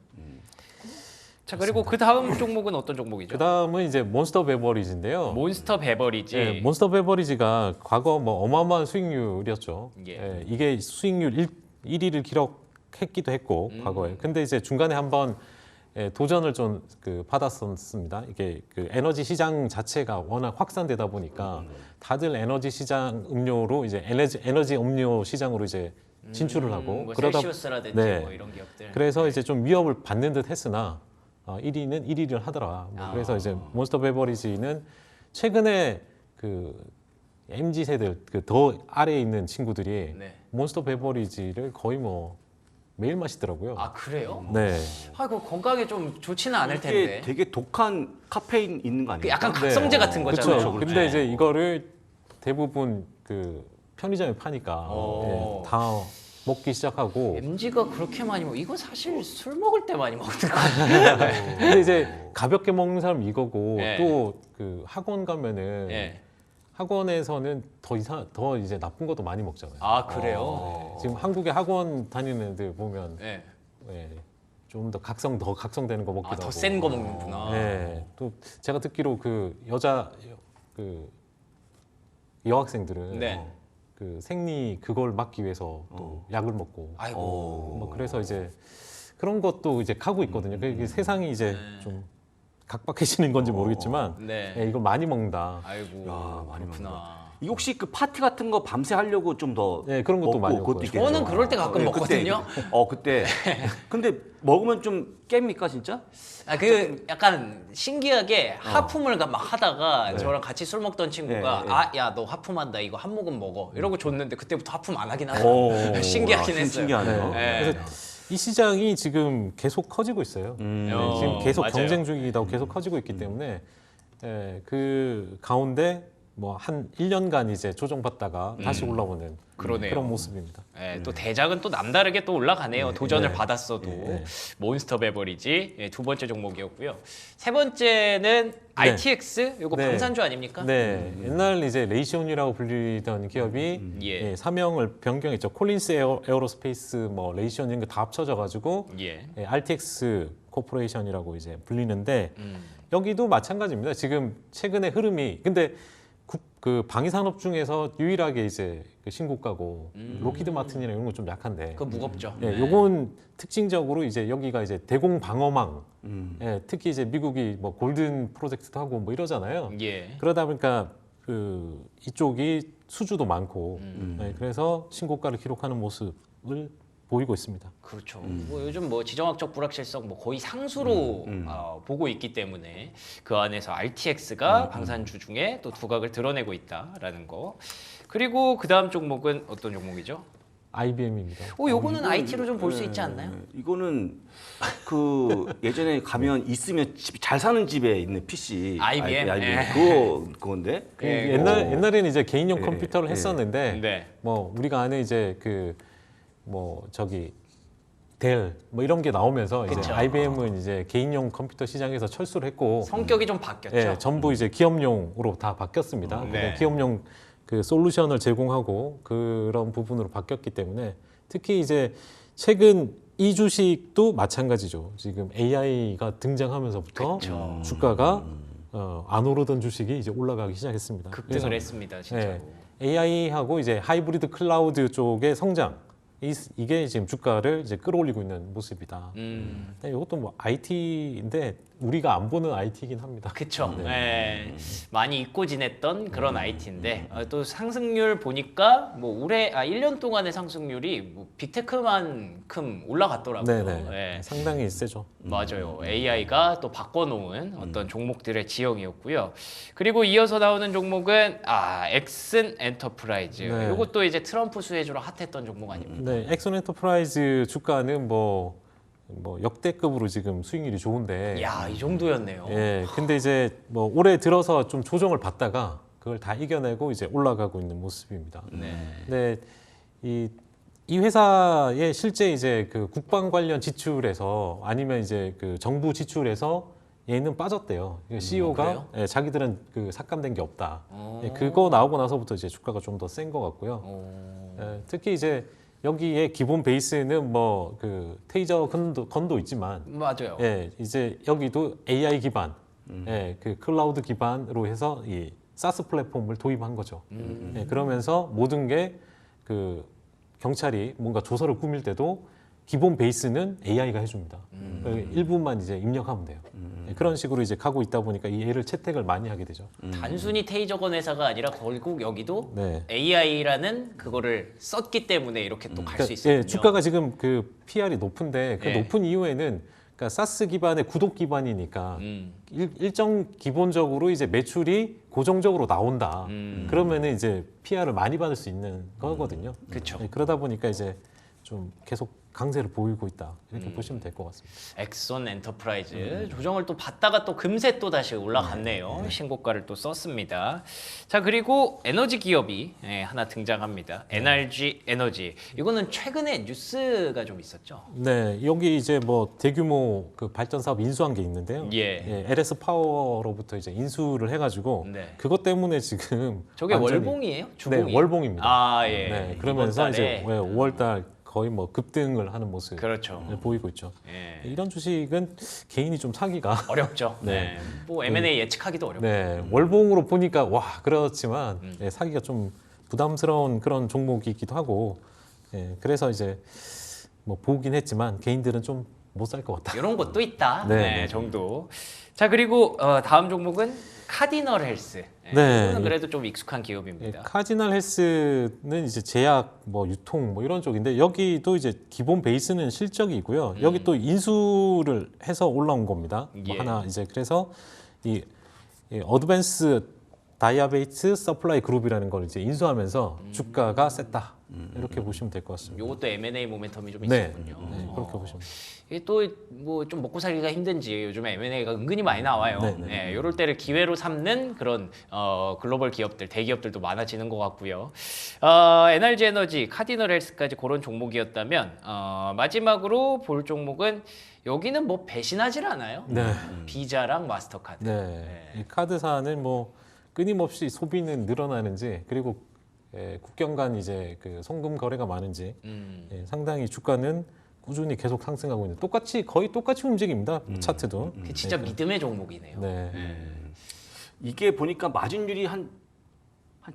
자, 그리고 그 다음 종목은 어떤 종목이죠? 그 다음은 이제 몬스터 베버리지인데요. 몬스터 베버리지. 네, 몬스터 베버리지가 과거 뭐 어마어마한 수익률이었죠. 예. 예, 이게 수익률 1위를 기록했기도 했고 과거에. 근데 이제 중간에 한번 도전을 좀 받았었습니다. 이게 그 에너지 시장 자체가 워낙 확산되다 보니까 다들 에너지 시장 음료로 이제 에너지 음료 시장으로 이제 진출을 하고 뭐 그러다 셀시우스라든지 네. 뭐 이런 기업들. 그래서 이제 좀 위협을 받는 듯 했으나 1위는 1위를 하더라. 뭐 그래서 이제 몬스터 베버리지는 최근에 그 MZ 세대 그 더 아래에 있는 친구들이 네. 몬스터 베버리지를 거의 뭐 매일 마시더라고요. 아, 그래요? 네. 그 건강에 좀 좋지는 않을 이게 텐데. 되게 독한 카페인 있는 거 그 아니에요? 약간 각성제 같은 거잖아요. 그렇죠. 그렇죠. 근데 이제 이거를 대부분 그 편의점에 파니까 오. 다 먹기 시작하고 MG가 그렇게 많이 먹어. 이거 사실 술 먹을 때 많이 먹는 거 같아요. 근데 이제 가볍게 먹는 사람 이거고 예. 또 그 학원 가면은 예. 학원에서는 더 이제 나쁜 것도 많이 먹잖아요. 아, 그래요? 지금 한국에 학원 다니는 애들 보면 예. 좀 더 각성되는 거 먹기도 하고. 더 센 거 먹는구나. 네. 또 제가 듣기로 그 여학생들은 네. 그 생리 그걸 막기 위해서 또 약을 먹고 아이고. 뭐 그래서 이제 그런 것도 이제 하고 있거든요. 이게 세상이 이제 좀 각박해지는 건지 모르겠지만 네. 이걸 많이 먹는다. 아이고. 야, 많이 그렇구나. 이거 혹시 그 파티 같은 거 밤새 하려고 좀 더 네, 그런 것도 많이 먹고요. 저는 그럴 때 가끔 네, 먹거든요. 그때. 근데 먹으면 좀 깹니까 진짜? 약간 신기하게 하품을 막 하다가 저랑 같이 술 먹던 친구가 네, 네. 야, 너 하품한다. 이거 한 모금 먹어. 이러고 줬는데 그때부터 하품 안 하긴 오, 하더라고요. 신기하긴 야, 했어요. 신기하네요. 네. 그래서 이 시장이 지금 계속 커지고 있어요. 지금 계속 맞아요. 경쟁 중이다 계속 커지고 있기 때문에 그 가운데 뭐 한 1년간 이제 조정받다가 다시 올라오는 그러네요. 그런 모습입니다. 또 대작은 또 남다르게 또 올라가네요. 도전을 받았어도 네. 몬스터 베버리지 두 번째 종목이었고요. 세 번째는 ITX 이거 네. 방산주 아닙니까? 네, 옛날 이제 레이시온이라고 불리던 기업이 예. 사명을 변경했죠. 콜린스 에어로스페이스, 뭐 레이시온 이런 거 다 합쳐져 가지고 예. RTX 코퍼레이션이라고 이제 불리는데 여기도 마찬가지입니다. 지금 최근의 흐름이 근데 그 방위산업 중에서 유일하게 이제 그 신고가고 로키드 마틴이나 이런 건 좀 약한데. 그거 무겁죠. 예, 요건 특징적으로 이제 여기가 이제 대공 방어망. 예, 특히 이제 미국이 뭐 골든 프로젝트도 하고 뭐 이러잖아요. 예. 그러다 보니까 이쪽이 수주도 많고 예, 그래서 신고가를 기록하는 모습을 보이고 있습니다. 그렇죠. 뭐 요즘 뭐 지정학적 불확실성 뭐 거의 상수로 보고 있기 때문에 그 안에서 RTX가 방산주 중에 또 두각을 드러내고 있다라는 거. 그리고 그 다음 종목은 어떤 종목이죠? IBM입니다. 요거는 IT로 좀 볼 수 있지 않나요? 이거는 그 예전에 가면 있으면 잘 사는 집에 있는 PC IBM? 그건데. 그 옛날에는 이제 개인용 예, 컴퓨터를 예. 했었는데 네. 뭐 우리가 아는 이제 그 뭐 저기 델 뭐 이런 게 나오면서 이제 그쵸. IBM은 이제 개인용 컴퓨터 시장에서 철수를 했고 성격이 좀 바뀌었죠. 예, 전부 이제 기업용으로 다 바뀌었습니다. 네. 그러니까 기업용 그 솔루션을 제공하고 그런 부분으로 바뀌었기 때문에 특히 이제 최근 이 주식도 마찬가지죠. 지금 AI가 등장하면서부터 그쵸. 주가가 안 오르던 주식이 이제 올라가기 시작했습니다. 급등을 했습니다, 진짜로. AI하고 이제 하이브리드 클라우드 쪽의 성장 이게 지금 주가를 이제 끌어올리고 있는 모습이다. 근데 이것도 뭐 IT인데 우리가 안 보는 IT이긴 합니다. 그쵸. 많이 잊고 지냈던 그런 IT인데 또 상승률 보니까 뭐 올해 1년 동안의 상승률이 뭐 빅테크만큼 올라갔더라고요. 네네. 예. 상당히 세죠. 맞아요. AI가 또 바꿔놓은 어떤 종목들의 지형이었고요. 그리고 이어서 나오는 종목은 엑슨 엔터프라이즈. 네. 이것도 이제 트럼프 수혜주로 핫했던 종목 아닙니까? 네, 엑슨 엔터프라이즈 주가는 뭐 역대급으로 지금 수익률이 좋은데. 야, 이 정도였네요. 예, 근데 이제 뭐 올해 들어서 좀 조정을 받다가 그걸 다 이겨내고 이제 올라가고 있는 모습입니다. 네. 근데 이 회사의 실제 이제 그 국방 관련 지출에서 아니면 이제 그 정부 지출에서 얘는 빠졌대요. CEO가 그래요? 자기들은 그 삭감된 게 없다. 그거 나오고 나서부터 이제 주가가 좀 더 센 것 같고요. 특히 이제 여기에 기본 베이스는 뭐 그 테이저 건도 있지만, 맞아요. 이제 여기도 AI 기반, 그 클라우드 기반으로 해서 이 사스 플랫폼을 도입한 거죠. 그러면서 모든 게 그 경찰이 뭔가 조서를 꾸밀 때도 기본 베이스는 AI가 해줍니다. 일부만 이제 입력하면 돼요. 그런 식으로 이제 가고 있다 보니까 이 애를 채택을 많이 하게 되죠. 단순히 테이저건 회사가 아니라 결국 여기도 네. AI라는 그거를 썼기 때문에 이렇게 또 갈 수 있어요. 주가가 지금 그 PR이 높은데 그 예. 높은 이유에는 그러니까 사스 기반의 구독 기반이니까 일정 기본적으로 이제 매출이 고정적으로 나온다. 그러면은 이제 PR을 많이 받을 수 있는 거거든요. 그쵸. 그러다 보니까 이제 좀 계속 강세를 보이고 있다. 이렇게 보시면 될 것 같습니다. 엑선 엔터프라이즈 조정을 또 받다가 또 금세 또 다시 올라갔네요. 신고가를 또 썼습니다. 자, 그리고 에너지 기업이 하나 등장합니다. NRG 에너지. 이거는 최근에 뉴스가 좀 있었죠. 네, 여기 이제 뭐 대규모 그 발전 사업 인수한 게 있는데요. 예. LS 파워로부터 이제 인수를 해가지고 네. 그것 때문에 지금 저게 완전히- 월봉이에요? 주봉이? 네, 월봉입니다. 예. 네, 그러면서 이번 달에. 이제 5월달 거의 뭐 급등을 하는 모습 그렇죠. 보이고 있죠. 예. 이런 주식은 개인이 좀 사기가 어렵죠. 네. 네. 뭐 M&A 예측하기도 어렵고. 네, 월봉으로 보니까 와 그렇지만 사기가 좀 부담스러운 그런 종목이기도 하고 그래서 이제 뭐 보긴 했지만 개인들은 좀 못 살 것 같다. 이런 것도 있다. 네, 네, 네. 정도. 자, 그리고 다음 종목은 카디널 헬스. 네. 이거는 그래도 좀 익숙한 기업입니다. 카지널 헬스는 이제 제약, 뭐 유통, 뭐 이런 쪽인데 여기도 이제 기본 베이스는 실적이고요. 여기 또 인수를 해서 올라온 겁니다. 뭐 예. 하나 이제 그래서 이 어드밴스 다이아베이트 서플라이 그룹이라는 걸 이제 인수하면서 주가가 셌다. 이렇게 보시면 될 것 같습니다. 요것도 M&A 모멘텀이 좀 네, 있었군요. 그렇게 보시면. 이게 또 뭐 좀 먹고 살기가 힘든지 요즘에 M&A가 은근히 많이 나와요. 네, 이럴 때를 기회로 삼는 그런 글로벌 기업들, 대기업들도 많아지는 것 같고요. NRG 에너지, 카디널 헬스까지 그런 종목이었다면 마지막으로 볼 종목은 여기는 뭐 배신하질 않아요. 네. 비자랑 마스터카드. 네. 이 카드사는 뭐 끊임없이 소비는 늘어나는지 그리고 국경 간 이제 그 송금 거래가 많은지 상당히 주가는 꾸준히 계속 상승하고 있는 거의 똑같이 움직입니다. 차트도. 그 진짜 믿음의 종목이네요. 네. 이게 보니까 마진율이 한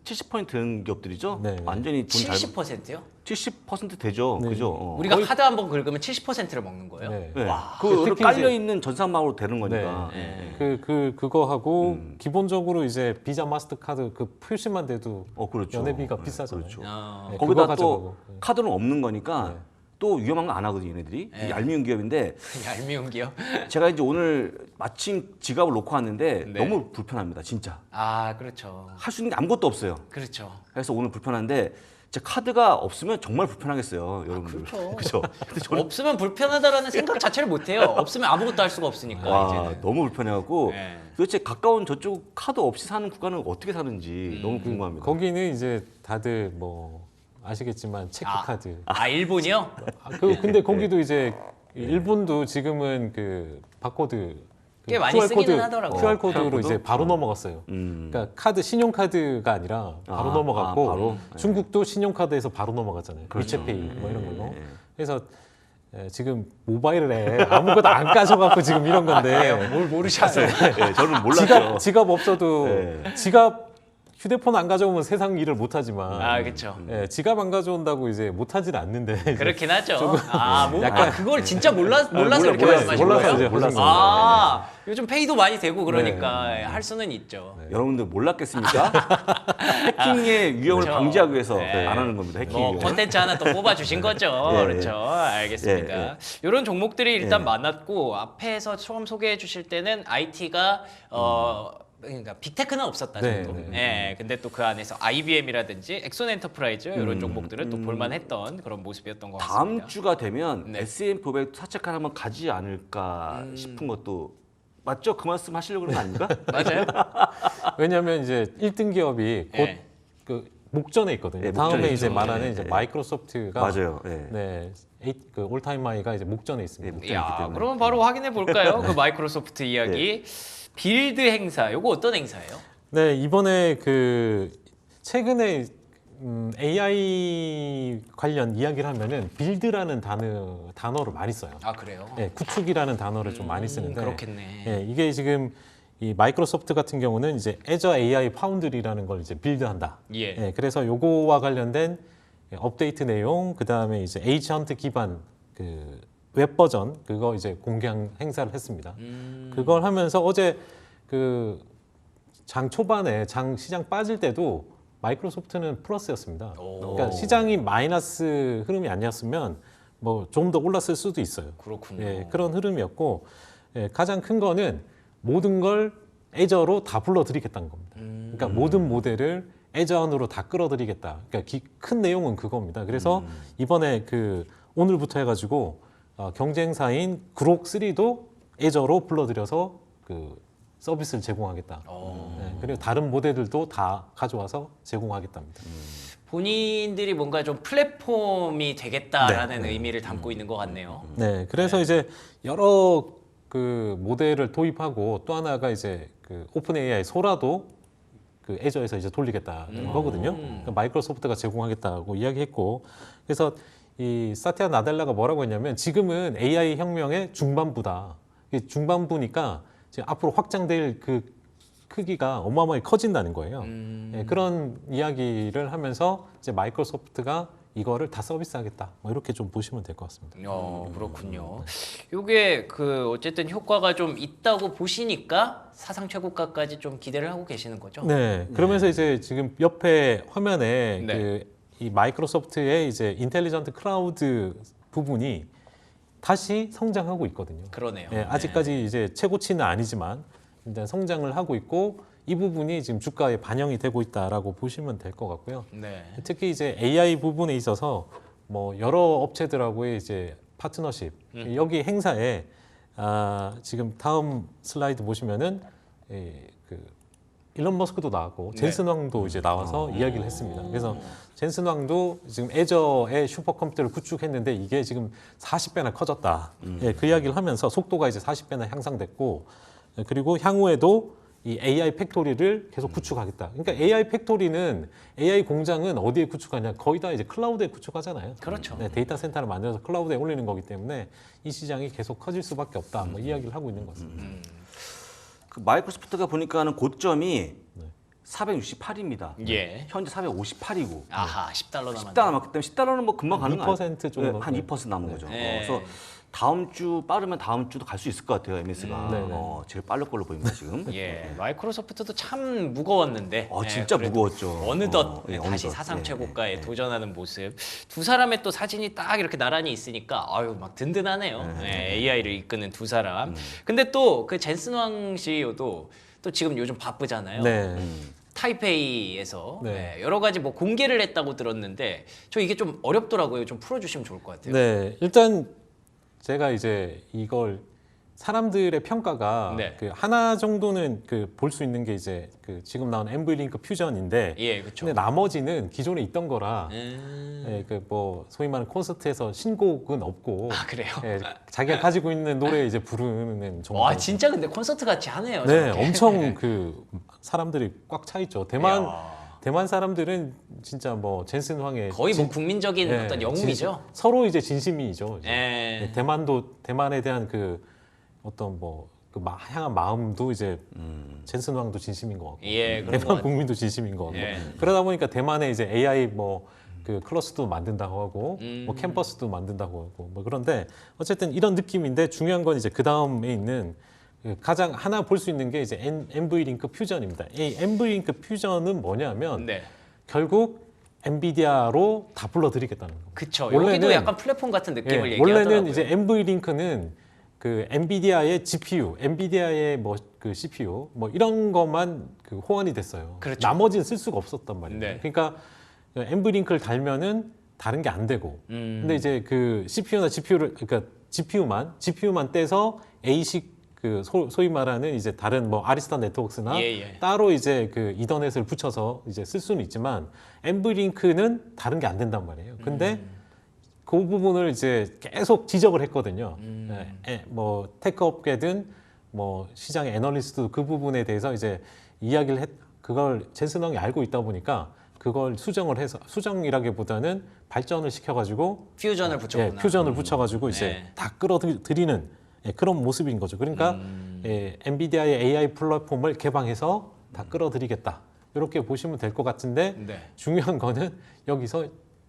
70% 되는 기업들이죠. 네. 완전히 돈 잘 70%요? 70% 되죠. 네. 그죠? 우리가 카드 한 번 긁으면 70%를 먹는 거예요? 네. 네. 와. 그 특히 깔려 이제- 있는 전산망으로 되는 거니까. 네. 그거 하고 기본적으로 이제 비자 마스터카드 그 표시만 돼도 그렇죠. 연회비가 네, 비싸잖아요. 그렇죠. 어, 네, 거기다 그거 또 가져가고. 카드는 없는 거니까 또 위험한 거 안 하거든요, 얘네들이. 네. 얄미운 기업인데 얄미운 기업. 제가 이제 오늘 마침 지갑을 놓고 왔는데 네. 너무 불편합니다, 진짜. 아, 그렇죠. 할 수 있는 게 아무것도 없어요. 그렇죠. 그래서 오늘 불편한데 제 카드가 없으면 정말 불편하겠어요, 여러분들. 그렇죠. 그렇죠. 근데 저는 없으면 불편하다라는 생각 자체를 못 해요. 없으면 아무것도 할 수가 없으니까 와 이제는. 너무 불편해갖고 네. 도대체 가까운 저쪽 카드 없이 사는 국가는 어떻게 사는지 너무 그 궁금합니다. 거기는 이제 다들 뭐 아시겠지만 체크카드. 일본이요? 근데 거기도 이제 일본도 지금은 그 바코드 꽤 많이 쓰기는 하더라고요. QR 코드로 QR 코드? 이제 바로 넘어갔어요. 음. 그러니까 카드 신용카드가 아니라 바로 넘어갔고 바로? 중국도 신용카드에서 바로 넘어갔잖아요. 그렇죠. 위챗페이 뭐 이런 걸로. 네. 그래서 지금 모바일에 아무것도 안 까져갖고 지금 이런 건데 뭘 모르셨어요? 네, 저는 몰랐죠. 지갑 없어도 네. 지갑 휴대폰 안 가져오면 세상 일을 못 하지만 아, 그렇죠. 지갑 안 가져온다고 이제 못 하진 않는데 그렇긴 하죠. 그걸 진짜 몰라서 몰라, 이렇게 몰라요. 말씀하신 몰라서 거예요? 이제 하신 거예요. 요즘 페이도 많이 되고 그러니까 할 수는 있죠. 여러분들 몰랐겠습니까? 해킹의 위험을 그렇죠. 방지하기 위해서 네. 안 하는 겁니다. 해킹 뭐 위험. 콘텐츠 하나 또 뽑아 주신 거죠. 예, 그렇죠. 알겠습니다. 예, 이런 종목들이 일단 예. 많았고 앞에서 처음 소개해 주실 때는 IT가 그러니까 빅테크는 없었다 네, 정도. 네. 예. 근데 또 그 안에서 IBM이라든지 엑손 엔터프라이즈 이런 종목들은 또 음. 볼만했던 그런 모습이었던 것 같습니다. 다음 주가 되면 네. S&P 500 사채칼 한번 가지 않을까 싶은 것도 맞죠? 그 말씀 하시려고 그런 거 아닙니까? 맞아요? 왜냐하면 이제 1등 기업이 곧 예. 그 목전에 있거든요. 네, 다음에 목전에 이제 있죠. 말하는 네, 이제 네. 마이크로소프트가 맞아요. 네. 네, 그 올타임 하이가 이제 목전에 있습니다. 네, 야, 때문에. 그러면 바로 확인해 볼까요? 그 마이크로소프트 이야기. 빌드 행사. 요거 어떤 행사예요? 네, 이번에 그 최근에 AI 관련 이야기를 하면은 빌드라는 단어를 많이 써요. 아, 그래요? 네, 구축이라는 단어를 좀 많이 쓰는데 그렇겠네. 예, 이게 지금 이 마이크로소프트 같은 경우는 이제 Azure AI 파운드리라는 걸 이제 빌드한다. 예. 그래서 요거와 관련된 업데이트 내용, 그 다음에 이제 에이전트 기반 그 웹 버전 그거 이제 공개한 행사를 했습니다. 그걸 하면서 어제 그 장 초반에 시장 빠질 때도 마이크로소프트는 플러스였습니다. 그러니까 시장이 마이너스 흐름이 아니었으면 뭐 좀 더 올랐을 수도 있어요. 그렇군요. 예, 그런 흐름이었고 가장 큰 거는 모든 걸 애저로 다 불러들이겠다는 겁니다. 그러니까 모든 모델을 애저 안으로 다 끌어들이겠다. 그러니까 큰 내용은 그겁니다. 그래서 이번에 그 오늘부터 해가지고 경쟁사인 그록 3도 애저로 불러들여서 그 서비스를 제공하겠다. 그리고 다른 모델들도 다 가져와서 제공하겠답니다. 본인들이 뭔가 좀 플랫폼이 되겠다라는 의미를 담고 있는 것 같네요. 네, 그래서 이제 여러 그 모델을 도입하고 또 하나가 이제 그 오픈 AI 소라도 그 애저에서 이제 돌리겠다는 거거든요. 그러니까 마이크로소프트가 제공하겠다고 이야기했고, 그래서 이 사티아 나델라가 뭐라고 했냐면 지금은 AI 혁명의 중반부다. 이게 중반부니까 지금 앞으로 확장될 그 크기가 어마어마하게 커진다는 거예요. 예, 그런 이야기를 하면서 이제 마이크로소프트가 이거를 다 서비스하겠다. 뭐 이렇게 좀 보시면 될 것 같습니다. 그렇군요. 이게 그 어쨌든 효과가 좀 있다고 보시니까 사상 최고가까지 좀 기대를 하고 계시는 거죠? 네. 그러면서 이제 지금 옆에 화면에 네. 그 이 마이크로소프트의 이제 인텔리전트 클라우드 부분이 다시 성장하고 있거든요. 그러네요. 예, 아직까지 이제 최고치는 아니지만 일단 성장을 하고 있고 이 부분이 지금 주가에 반영이 되고 있다라고 보시면 될 것 같고요. 네. 특히 이제 AI 부분에 있어서 뭐 여러 업체들하고의 이제 파트너십 여기 행사에 지금 다음 슬라이드 보시면은 그 일론 머스크도 나왔고 젠슨 왕도 이제 나와서 이야기를 했습니다. 그래서 젠슨 왕도 지금 애저의 슈퍼컴퓨터를 구축했는데 이게 지금 40배나 커졌다. 예, 그 이야기를 하면서 속도가 이제 40배나 향상됐고 그리고 향후에도 이 AI 팩토리를 계속 구축하겠다. 그러니까 AI 팩토리는 AI 공장은 어디에 구축하냐? 거의 다 이제 클라우드에 구축하잖아요. 그렇죠. 네, 데이터 센터를 만들어서 클라우드에 올리는 거기 때문에 이 시장이 계속 커질 수밖에 없다. 뭐 이야기를 하고 있는 것 같습니다. 그 마이크로소프트가 보니까는 고점이 468입니다. 예. 현재 458이고. 아하, $10 남았네. 10달러 남았기 때문에 $10는 뭐 금방 가는 거 2% 정도. 한 2% 남은 거죠. 네. 그래서 다음 주 빠르면 다음 주도 갈 수 있을 것 같아요. MS가 네네. 제일 빠를 걸로 보입니다 지금. 예, 마이크로소프트도 참 무거웠는데. 진짜 그래도 무거웠죠. 어느덧 예, 다시 어느덧. 사상 예, 최고가에 예. 도전하는 모습. 두 사람의 또 사진이 딱 이렇게 나란히 있으니까 아유 막 든든하네요. AI를 이끄는 두 사람. 근데 또 그 젠슨 왕 CEO도 또 지금 요즘 바쁘잖아요. 네. 타이페이에서 네. 여러 가지 뭐 공개를 했다고 들었는데 저 이게 좀 어렵더라고요. 좀 풀어주시면 좋을 것 같아요. 네, 일단 제가 이제 이걸 사람들의 평가가 네. 그 하나 정도는 그 볼 수 있는 게 이제 그 지금 나온 엠브링크 퓨전인데, 예, 그렇죠. 근데 나머지는 기존에 있던 거라, 예, 그 뭐 소위 말하는 콘서트에서 신곡은 없고, 아 그래요? 예, 자기가 가지고 있는 노래 이제 부르는 정도. 와 진짜 근데 콘서트 같이 하네요. 네, 저렇게. 엄청 그 사람들이 꽉 차 있죠. 이야. 대만 사람들은 진짜 뭐 젠슨 황의 거의 뭐 국민적인 예, 어떤 영웅이죠. 서로 이제 진심이죠. 이제. 예. 네, 대만에 대한 그 어떤 향한 마음도 이제 젠슨 황도 진심인 것 같고, 예, 그런 것 대만 같아요. 국민도 진심인 것 같고, 예. 그러다 보니까 대만에 이제 AI 그 클러스도 만든다고 하고, 뭐 캠퍼스도 만든다고 하고, 뭐 그런데 어쨌든 이런 느낌인데 중요한 건 이제 그 다음에 있는 그 가장 하나 볼 수 있는 게 이제 NV링크 퓨전입니다. 이 NV링크 퓨전은 뭐냐면 네. 결국 엔비디아로 다 불러드리겠다는 겁니다. 그쵸. 원래는- 여기도 약간 플랫폼 같은 느낌을 예, 얘기하더라고요. 원래는 이제 NV링크는 그 엔비디아의 GPU, 엔비디아의 뭐 그 CPU 뭐 이런 것만 그 호환이 됐어요. 그렇죠. 나머지는 쓸 수가 없었단 말이에요. 네. 그러니까 NV링크를 달면은 다른 게 안 되고. 근데 이제 그 CPU나 그러니까 GPU만 떼서 A식 그 소위 말하는 이제 다른 뭐 아리스타 네트워크스나 예, 예. 따로 이제 그 이더넷을 붙여서 이제 쓸 수는 있지만 엔브링크는 다른 게 안 된단 말이에요. 근데 그 부분을 이제 계속 지적을 했거든요. 뭐 테크 업계든 뭐 시장의 애널리스트도 그 부분에 대해서 이제 그걸 젠슨 황이 알고 있다 보니까 그걸 수정이라기보다는 발전을 시켜가지고 퓨전을 붙였구나. 퓨전을 붙여가지고 이제 네. 다 끌어들이는 그런 모습인 거죠. 그러니까 엔비디아의 AI 플랫폼을 개방해서 다 끌어들이겠다. 이렇게 보시면 될 것 같은데 네. 중요한 거는 여기서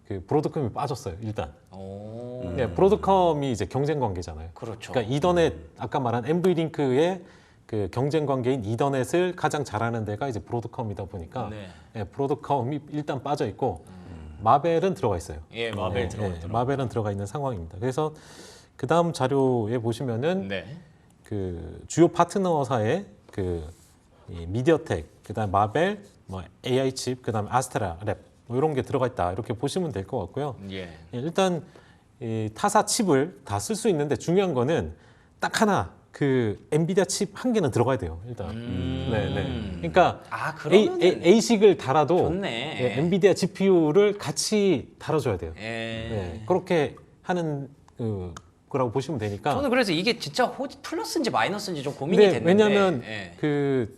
그 브로드컴이 빠졌어요. 일단 오. 브로드컴이 이제 경쟁 관계잖아요. 그렇죠. 그러니까 이더넷 아까 말한 NV링크의 그 경쟁 관계인 이더넷을 가장 잘하는 데가 이제 브로드컴이다 보니까 네. 브로드컴이 일단 빠져 있고 마벨은 들어가 있어요. 예, 마벨 들어가 있더라고요. 마벨은 들어가 있는 상황입니다. 그래서 그 다음 자료에 보시면은 네. 그 주요 파트너사의 이 미디어텍, 그다음 마벨, 뭐 AI 칩, 그다음 아스트라 랩 뭐 이런 게 들어가 있다 이렇게 보시면 될 것 같고요. 예. 일단 이 타사 칩을 다 쓸 수 있는데 중요한 거는 딱 하나 그 엔비디아 칩 한 개는 들어가야 돼요. 일단. 네. 그러니까 아, 그러면은 A식을 달아도 좋네. 엔비디아 GPU를 같이 달아줘야 돼요. 예. 네, 그렇게 하는 거라고 보시면 되니까. 저는 그래서 이게 진짜 플러스인지 마이너스인지 좀 고민이 됐는데. 왜냐하면 예. 그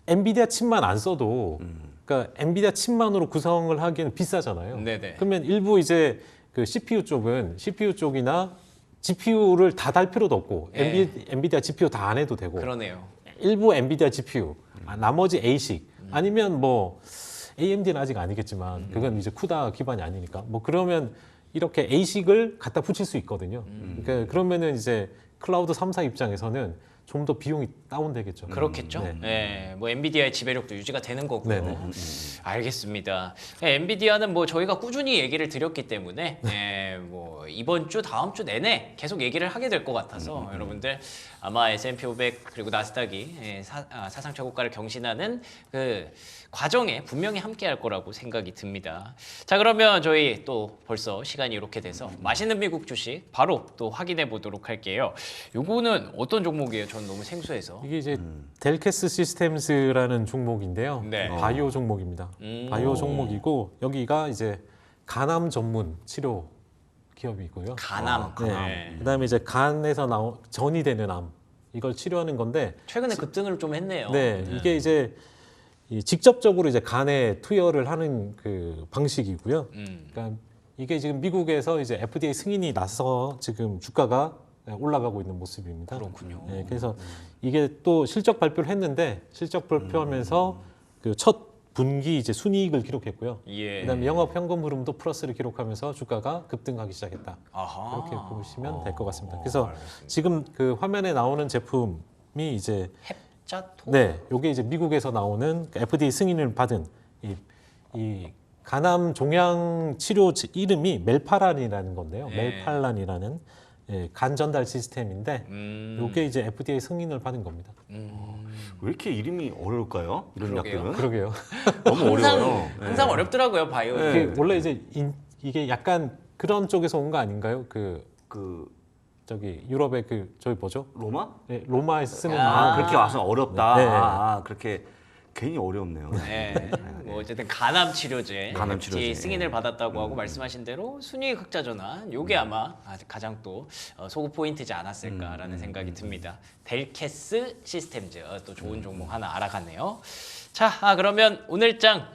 엔비디아 칩만 안 써도, 그러니까 엔비디아 칩만으로 구성을 하기에는 비싸잖아요. 네네. 그러면 일부 이제 그 CPU 쪽이나 GPU를 다 달 필요도 없고 예. 엔비디아 GPU 다 안 해도 되고 그러네요. 일부 엔비디아 GPU, 나머지 A식 아니면 뭐 AMD는 아직 아니겠지만 그건 이제 쿠다 기반이 아니니까 뭐 그러면 이렇게 A식을 갖다 붙일 수 있거든요. 그러니까 그러면은 이제 클라우드 3사 입장에서는 좀 더 비용이 다운되겠죠. 그렇겠죠. 네. 예, 뭐 엔비디아의 지배력도 유지가 되는 거고요. 네네. 알겠습니다. 엔비디아는 뭐 저희가 꾸준히 얘기를 드렸기 때문에 뭐 이번 주 다음 주 내내 계속 얘기를 하게 될 것 같아서 여러분들 아마 S&P 500 그리고 나스닥이 사상 최고가를 경신하는 그 과정에 분명히 함께할 거라고 생각이 듭니다. 자, 그러면 저희 또 벌써 시간이 이렇게 돼서 맛있는 미국 주식 바로 또 확인해 보도록 할게요. 요거는 어떤 종목이에요? 전 너무 생소해서. 이게 이제 델캐스 시스템스라는 종목인데요. 네. 바이오 종목입니다. 바이오 종목이고 여기가 이제 간암 전문 치료 기업이고요. 간암. 네. 그다음에 이제 간에서 전이 되는 암 이걸 치료하는 건데 최근에 급등을 좀 했네요. 네, 이게 이제 직접적으로 이제 간에 투여를 하는 그 방식이고요. 그러니까 이게 지금 미국에서 이제 FDA 승인이 나서 지금 주가가 올라가고 있는 모습입니다. 그렇군요. 그래서 이게 또 실적 발표를 했는데 실적 발표하면서 그 첫 분기 이제 순이익을 기록했고요. 예. 그다음에 영업 현금 흐름도 플러스를 기록하면서 주가가 급등하기 시작했다. 아하. 그렇게 보시면 될 것 같습니다. 그래서 알겠습니다. 지금 그 화면에 나오는 제품이 이제 햅자토. 네, 요게 이제 미국에서 나오는 FDA 승인을 받은 이 간암 종양 치료 이름이 멜파란이라는 건데요. 네. 멜팔란이라는 간 전달 시스템인데 요게 이제 FDA 승인을 받은 겁니다. 왜 이렇게 이름이 어려울까요? 이런 그러게요. 약들은 그러게요. 너무 어려워요. 항상 어렵더라고요 바이오. 네. 이게 원래 이제 이게 약간 그런 쪽에서 온 거 아닌가요? 그 저기 유럽의 그 저기 뭐죠? 로마? 네, 로마에서 쓰는 아, 그렇게 와서 어렵다. 네. 그렇게 괜히 어렵네요. 네. 뭐 어쨌든 간암 치료제, 간암 치료제. FDA 승인을 받았다고 하고 말씀하신 대로 순이익 흑자 전환, 요게 아마 가장 또 소구 포인트지 않았을까라는 생각이 듭니다. 델캐스 시스템즈 또 좋은 종목 하나 알아갔네요. 자, 그러면 오늘장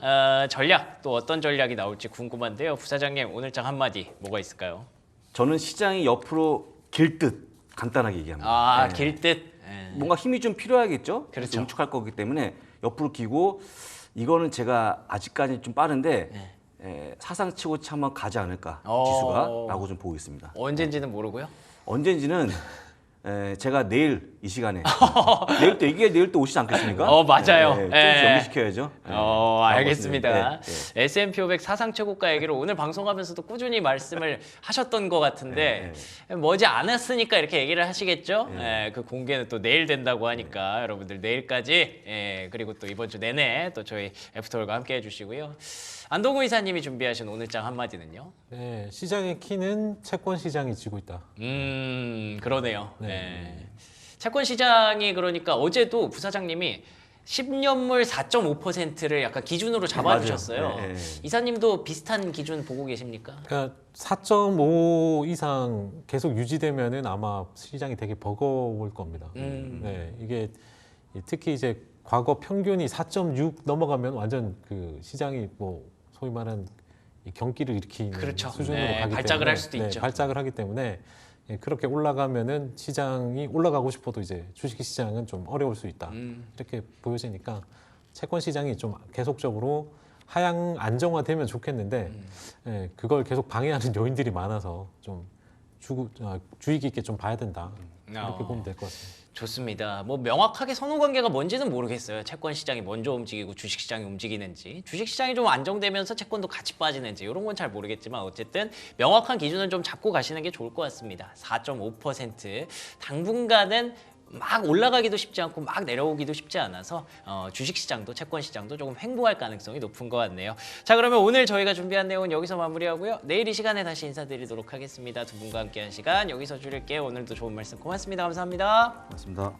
전략 또 어떤 전략이 나올지 궁금한데요. 부사장님 오늘장 한마디 뭐가 있을까요? 저는 시장이 옆으로 길 듯 간단하게 얘기합니다. 네. 길듯. 뭔가 힘이 좀 필요하겠죠. 그렇죠. 응축할 거기 때문에 옆으로 기고 이거는 제가 아직까지 좀 빠른데 사상치고치 한번 가지 않을까 지수가라고 좀 보고 있습니다. 언젠지는 모르고요. 언젠지는 제가 내일 이 시간에 내일 또 오시지 않겠습니까? 맞아요. 좀 예. 연기시켜야죠. 알겠습니다. 네. S&P 500 사상 최고가 얘기를 오늘 방송하면서도 꾸준히 말씀을 하셨던 것 같은데 머지 않았으니까 이렇게 얘기를 하시겠죠. 그 공개는 또 내일 된다고 하니까 여러분들 내일까지 그리고 또 이번 주 내내 또 저희 애프터월과 함께 해주시고요. 안동우 이사님이 준비하신 오늘장 한마디는요? 네, 시장의 키는 채권 시장이 지고 있다. 그러네요. 네. 채권 시장이 그러니까 어제도 부사장님이 10년물 4.5%를 약간 기준으로 잡아주셨어요. 맞아요. 네. 이사님도 비슷한 기준 보고 계십니까? 그러니까 4.5 이상 계속 유지되면은 아마 시장이 되게 버거울 겁니다. 네, 이게 특히 이제 과거 평균이 4.6 넘어가면 완전 그 시장이 뭐 소위 말하는 이 경기를 일으키는 그렇죠. 수준으로 네, 가기 발작을 때문에 할 수도 있죠. 발작을 하기 때문에 그렇게 올라가면은 시장이 올라가고 싶어도 이제 주식 시장은 좀 어려울 수 있다. 이렇게 보여지니까 채권 시장이 좀 계속적으로 하향 안정화되면 좋겠는데 그걸 계속 방해하는 요인들이 많아서 좀 주의 깊게 좀 봐야 된다. 이렇게 보면 될 것 같습니다. 좋습니다. 뭐 명확하게 선후 관계가 뭔지는 모르겠어요. 채권 시장이 먼저 움직이고 주식 시장이 움직이는지, 주식 시장이 좀 안정되면서 채권도 같이 빠지는지 이런 건 잘 모르겠지만 어쨌든 명확한 기준을 좀 잡고 가시는 게 좋을 것 같습니다. 4.5% 당분간은 막 올라가기도 쉽지 않고 막 내려오기도 쉽지 않아서 주식 시장도 채권 시장도 조금 횡보할 가능성이 높은 것 같네요. 자, 그러면 오늘 저희가 준비한 내용은 여기서 마무리하고요. 내일 이 시간에 다시 인사드리도록 하겠습니다. 두 분과 함께한 시간 여기서 줄일게요. 오늘도 좋은 말씀 고맙습니다. 감사합니다. 맞습니다.